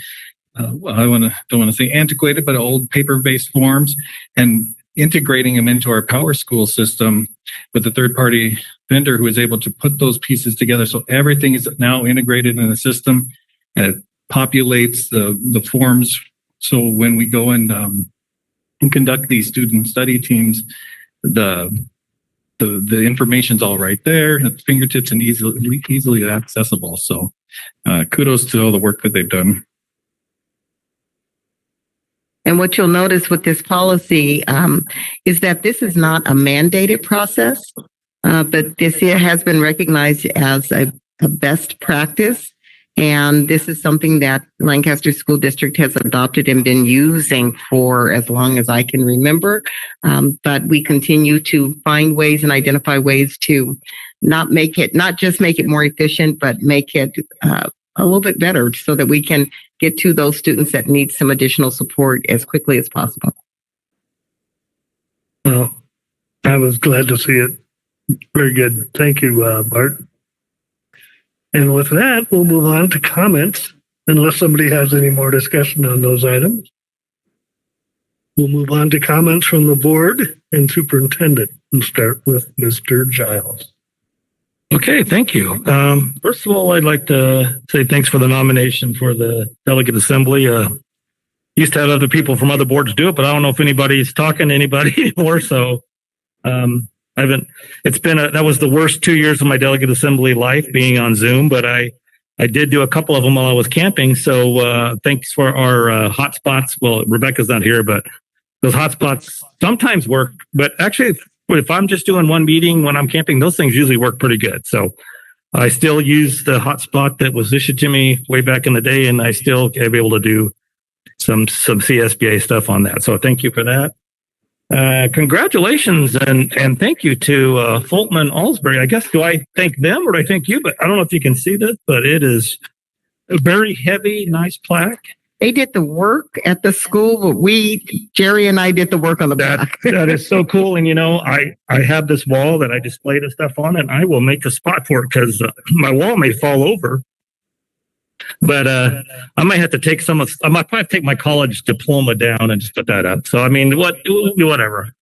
don't want to say antiquated, but old paper-based forms and integrating them into our Power School system with a third-party vendor who is able to put those pieces together. So everything is now integrated in the system, and it populates the forms. So when we go and conduct these student study teams, the information's all right there at fingertips and easily accessible. So kudos to all the work that they've done. And what you'll notice with this policy is that this is not a mandated process, but this has been recognized as a best practice. And this is something that Lancaster School District has adopted and been using for as long as I can remember. But we continue to find ways and identify ways to not just make it more efficient, but make it a little bit better so that we can get to those students that need some additional support as quickly as possible. Well, I was glad to see it. Very good. Thank you, Bart. And with that, we'll move on to comments, unless somebody has any more discussion on those items. We'll move on to comments from the board and superintendent and start with Mr. Giles. Okay, thank you. First of all, I'd like to say thanks for the nomination for the Delegate Assembly. Used to have other people from other boards do it, but I don't know if anybody's talking to anybody anymore. So that was the worst 2 years of my Delegate Assembly life, being on Zoom, but I I did do a couple of them while I was camping. So thanks for our hotspots. Well, Rebecca's not here, but those hotspots sometimes work. But actually, if I'm just doing one meeting when I'm camping, those things usually work pretty good. So I still use the hotspot that was issued to me way back in the day, and I still am able to do some CSBA stuff on that. So thank you for that. Congratulations and thank you to Fulton and Alsbury. I guess, do I thank them or do I thank you? But I don't know if you can see this, but it is a very heavy, nice plaque. They did the work at the school, but Jerry and I did the work on the back. That is so cool. And, I have this wall that I display the stuff on, and I will make a spot for it because my wall may fall over. But I might have to take I might probably take my college diploma down and just put that up. So, I mean, whatever.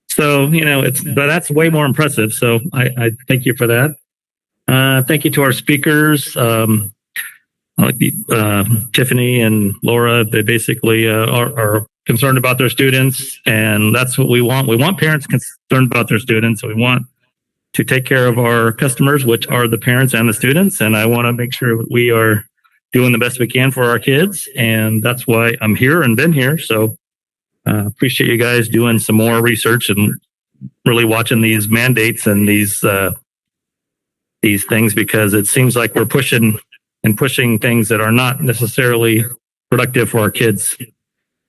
So, but that's way more impressive. So I thank you for that. Thank you to our speakers. Like Tiffany and Laura, they basically are concerned about their students, and that's what we want. We want parents concerned about their students. So we want to take care of our customers, which are the parents and the students. And I want to make sure we are doing the best we can for our kids. And that's why I'm here and been here. So appreciate you guys doing some more research and really watching these mandates and these things, because it seems like we're pushing things that are not necessarily productive for our kids.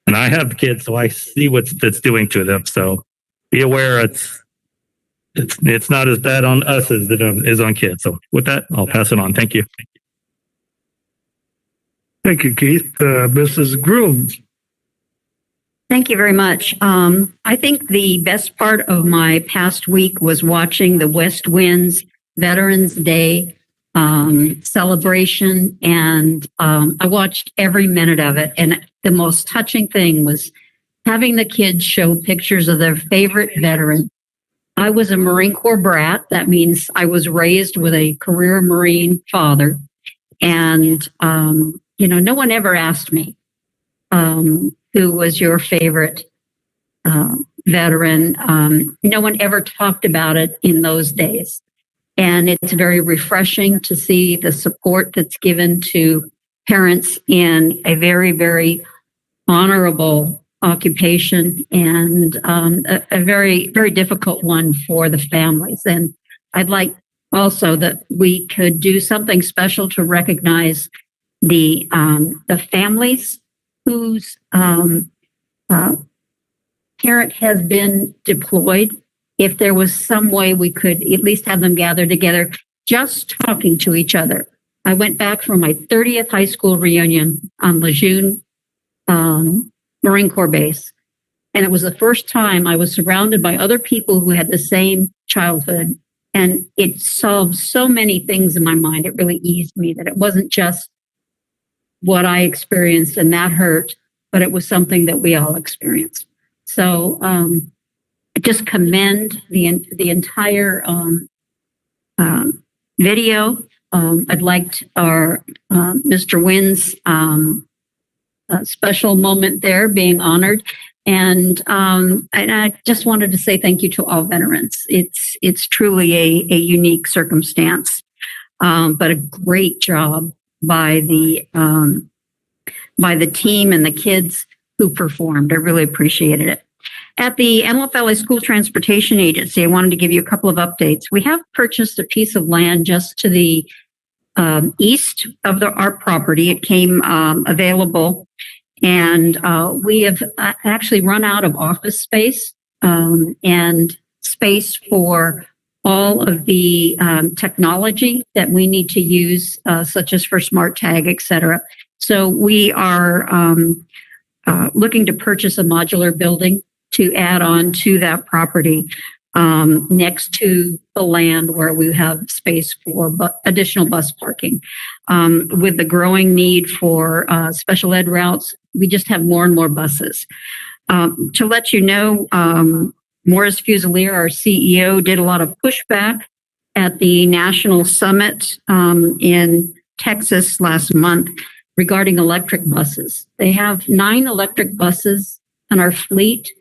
And I have kids, so I see what it's doing to them. So be aware it's not as bad on us as it is on kids. So with that, I'll pass it on. Thank you. Thank you, Keith. Mrs. Groom. Thank you very much. I think the best part of my past week was watching the West Winds Veterans Day celebration, and I watched every minute of it. And the most touching thing was having the kids show pictures of their favorite veteran. I was a Marine Corps brat. That means I was raised with a career Marine father. And, no one ever asked me who was your favorite veteran. No one ever talked about it in those days. And it's very refreshing to see the support that's given to parents in a very, very honorable occupation, and a very, very difficult one for the families. And I'd like also that we could do something special to recognize the families whose parent has been deployed. If there was some way we could at least have them gather together, just talking to each other. I went back for my 30th high school reunion on Lejeune Marine Corps base. And it was the first time I was surrounded by other people who had the same childhood. And it solved so many things in my mind. It really eased me that it wasn't just what I experienced and that hurt, but it was something that we all experienced. So, I just commend the entire video. I'd liked our Mr. Wynn's special moment there being honored, and I just wanted to say thank you to all veterans. It's truly a unique circumstance, but a great job by the team and the kids who performed. I really appreciated it. At the Antelope Valley School Transportation Agency, I wanted to give you a couple of updates. We have purchased a piece of land just to the east of our property. It came available, and we have actually run out of office space and space for all of the technology that we need to use, such as for smart tag, et cetera. So we are looking to purchase a modular building to add on to that property next to the land where we have space for additional bus parking. With the growing need for special ed routes, we just have more and more buses. To let you know, Morris Fusilier, our CEO, did a lot of pushback at the National Summit in Texas last month regarding electric buses. They have 9 electric buses in our fleet,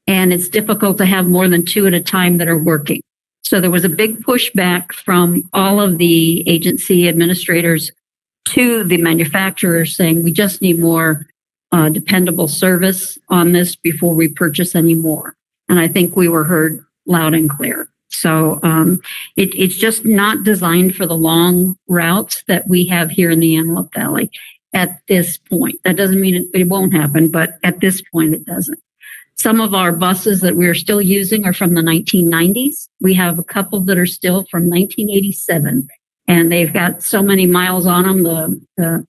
and it's difficult to have more than 2 at a time that are working. So there was a big pushback from all of the agency administrators to the manufacturers saying, we just need more dependable service on this before we purchase any more. And I think we were heard loud and clear. So it's just not designed for the long routes that we have here in the Antelope Valley at this point. That doesn't mean it won't happen, but at this point it doesn't. Some of our buses that we're still using are from the 1990s. We have a couple that are still from 1987, and they've got so many miles on them. The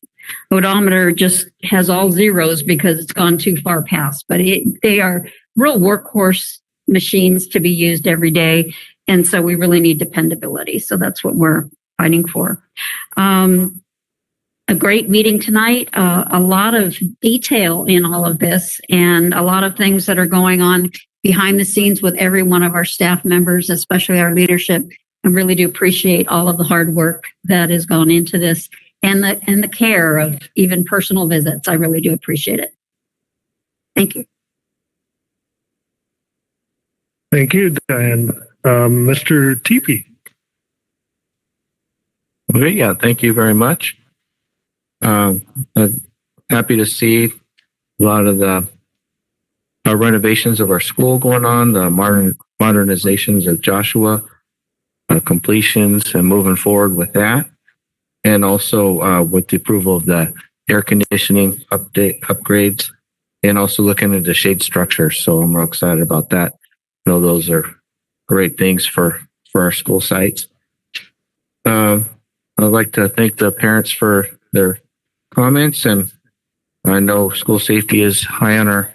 odometer just has all zeros because it's gone too far past, but they are real workhorse machines to be used every day. And so we really need dependability. So that's what we're fighting for. A great meeting tonight, a lot of detail in all of this and a lot of things that are going on behind the scenes with every one of our staff members, especially our leadership. I really do appreciate all of the hard work that has gone into this and the care of even personal visits. I really do appreciate it. Thank you. Thank you, Diane. Mr. Teepee. Okay, yeah, thank you very much. Happy to see a lot of the renovations of our school going on, the modernizations of Joshua, completions and moving forward with that. And also with the approval of the air conditioning upgrades and also looking at the shade structure. So I'm real excited about that. I know those are great things for our school sites. I'd like to thank the parents for their comments, and I know school safety is high on our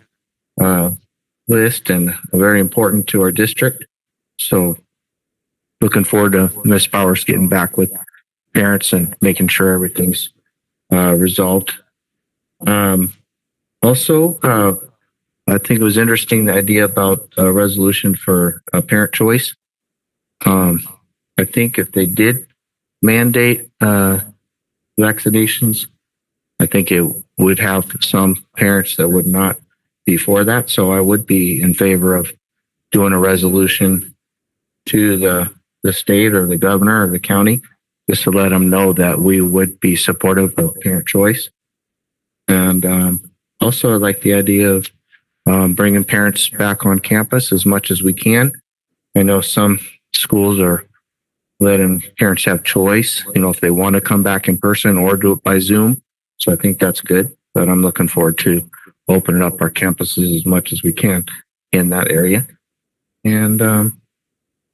list and very important to our district. So looking forward to Ms. Bowers getting back with parents and making sure everything's resolved. Also, I think it was interesting, the idea about a resolution for parent choice. I think if they did mandate vaccinations, I think it would have some parents that would not be for that. So I would be in favor of doing a resolution to the state or the governor or the county, just to let them know that we would be supportive of parent choice. And also I like the idea of bringing parents back on campus as much as we can. I know some schools are letting parents have choice, if they want to come back in person or do it by Zoom. So I think that's good, but I'm looking forward to opening up our campuses as much as we can in that area. And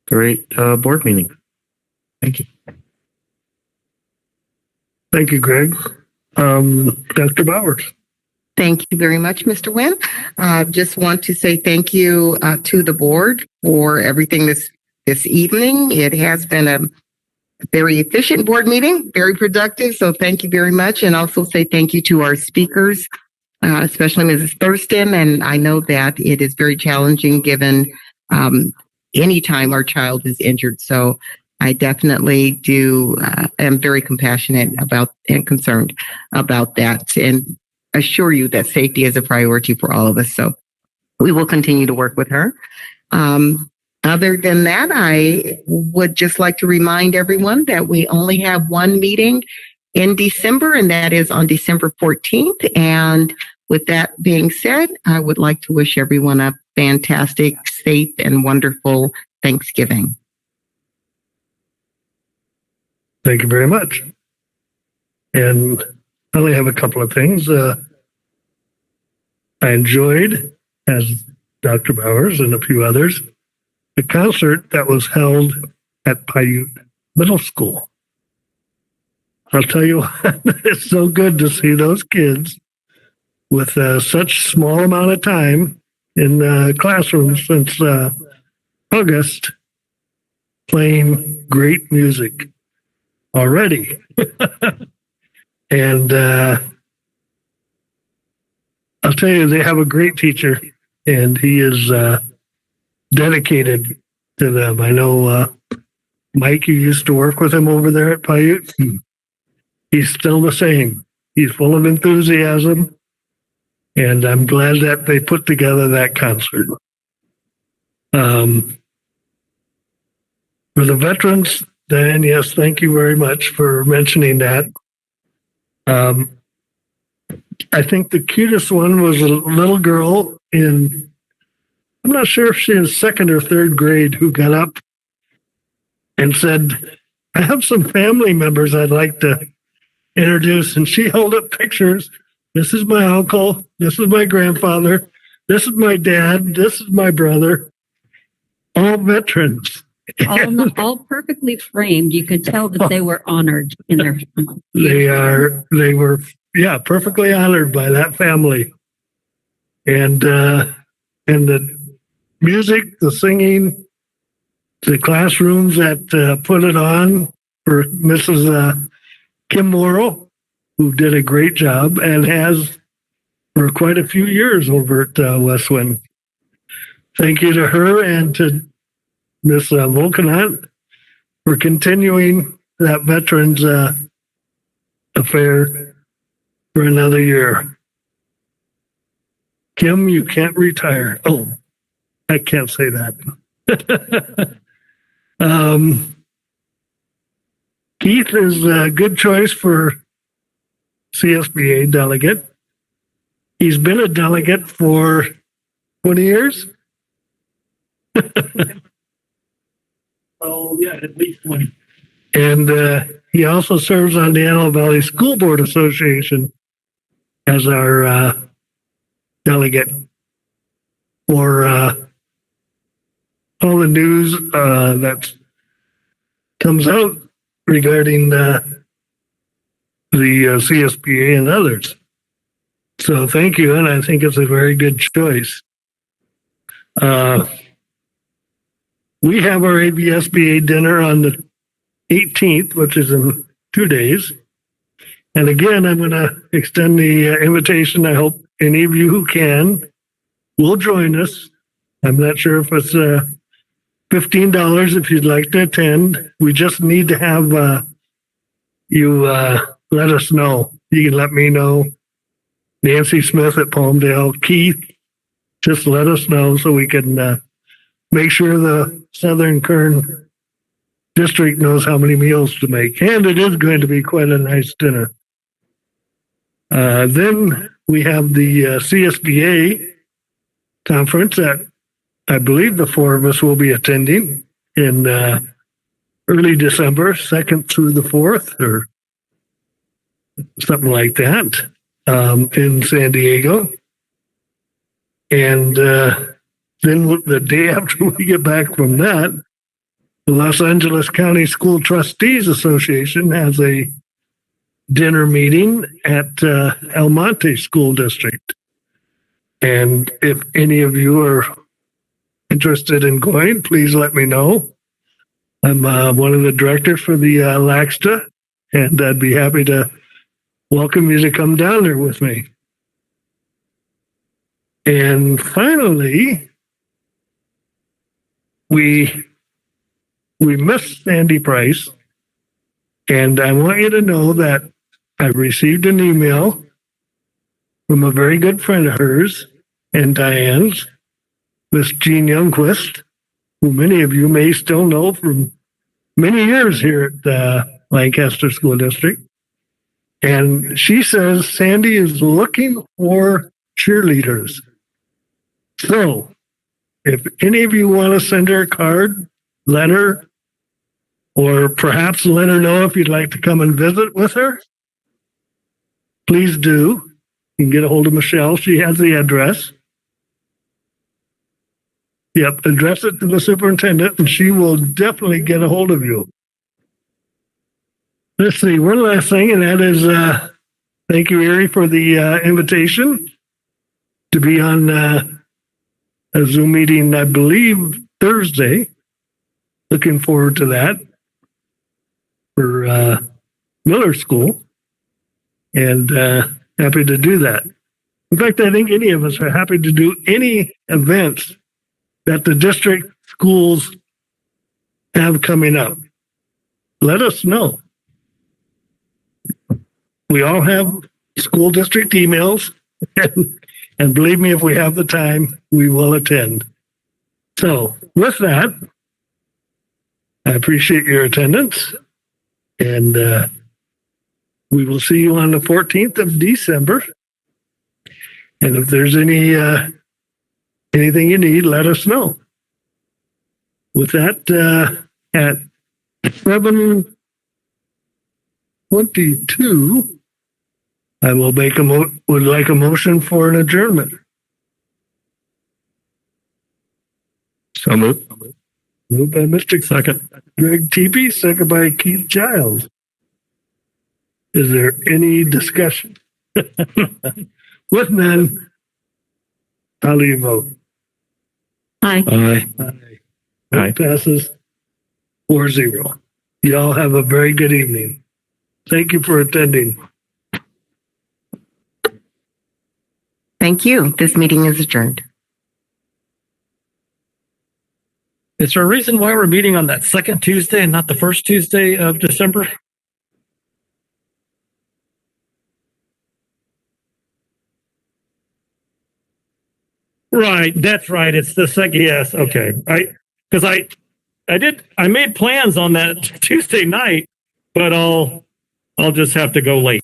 great board meeting. Thank you. Thank you, Greg. Dr. Bowers. Thank you very much, Mr. Wynn. Just want to say thank you to the board for everything this evening. It has been a very efficient board meeting, very productive. So thank you very much. And also say thank you to our speakers, especially Mrs. Thurston. And I know that it is very challenging given any time our child is injured. So I definitely am very compassionate about and concerned about that and assure you that safety is a priority for all of us. So we will continue to work with her. Other than that, I would just like to remind everyone that we only have one meeting in December, and that is on December 14th. And with that being said, I would like to wish everyone a fantastic, safe, and wonderful Thanksgiving. Thank you very much. And I only have a couple of things. I enjoyed, as Dr. Bowers and a few others, the concert that was held at Paiute Middle School. I'll tell you what, it's so good to see those kids with such small amount of time in the classroom since August playing great music already. And I'll tell you, they have a great teacher, and he is dedicated to them. I know Mike, you used to work with him over there at Paiute. He's still the same. He's full of enthusiasm, and I'm glad that they put together that concert. For the veterans, Dan, yes, thank you very much for mentioning that. I think the cutest one was a little girl in, I'm not sure if she was second or third grade, who got up and said, I have some family members I'd like to introduce. And she held up pictures. This is my uncle. This is my grandfather. This is my dad. This is my brother. All veterans. All perfectly framed. You could tell that they were honored in their. They were, yeah, perfectly honored by that family. And the music, the singing, the classrooms that put it on for Mrs. Kim Morrow, who did a great job and has for quite a few years over at Westwind. Thank you to her and to Miss Volkanat for continuing that veterans affair for another year. Kim, you can't retire. Oh, I can't say that. Keith is a good choice for CSBA delegate. He's been a delegate for 20 years. Oh, yeah, at least 20. And he also serves on the Antelope Valley School Board Association as our delegate for all the news that comes out regarding the CSBA and others. So thank you, and I think it's a very good choice. We have our ABSBA dinner on the 18th, which is in 2 days. And again, I'm going to extend the invitation. I hope any of you who can will join us. I'm not sure if it's $15 if you'd like to attend. We just need to have you let us know. You can let me know. Nancy Smith at Palmdale, Keith, just let us know so we can make sure the Southern Kern District knows how many meals to make. And it is going to be quite a nice dinner. Then we have the CSBA conference that I believe the four of us will be attending in early December, 2nd through the 4th, or something like that, in San Diego. And then the day after we get back from that, the Los Angeles County School Trustees Association has a dinner meeting at El Monte School District. And if any of you are interested in going, please let me know. I'm one of the directors for the LAXTA, and I'd be happy to welcome you to come down there with me. And finally, we missed Sandy Price, and I want you to know that I received an email from a very good friend of hers and Diane's, Miss Jean Youngquist, who many of you may still know from many years here at the Lancaster School District. And she says Sandy is looking for cheerleaders. So if any of you want to send her a card, letter, or perhaps let her know if you'd like to come and visit with her, please do. You can get a hold of Michelle. She has the address. Yep, address it to the superintendent, and she will definitely get a hold of you. Let's see, one last thing, and that is thank you, Erie, for the invitation to be on a Zoom meeting, I believe, Thursday. Looking forward to that for Miller School, and happy to do that. In fact, I think any of us are happy to do any events that the district schools have coming up. Let us know. We all have school district emails, and believe me, if we have the time, we will attend. So with that, I appreciate your attendance, and We will see you on the 14th of December. And if there's anything you need, let us know. With that, at 7:22, I will would like a motion for an adjournment. So moved. Moved by Mr. Second. Greg Tepe, second by Keith Giles. Is there any discussion? With none, how do you vote? Aye. Aye. It passes 4-0. Y'all have a very good evening. Thank you for attending. Thank you. This meeting is adjourned. Is there a reason why we're meeting on that second Tuesday and not the first Tuesday of December? Right, that's right. It's the second. Yes, okay. I made plans on that Tuesday night, but I'll just have to go late.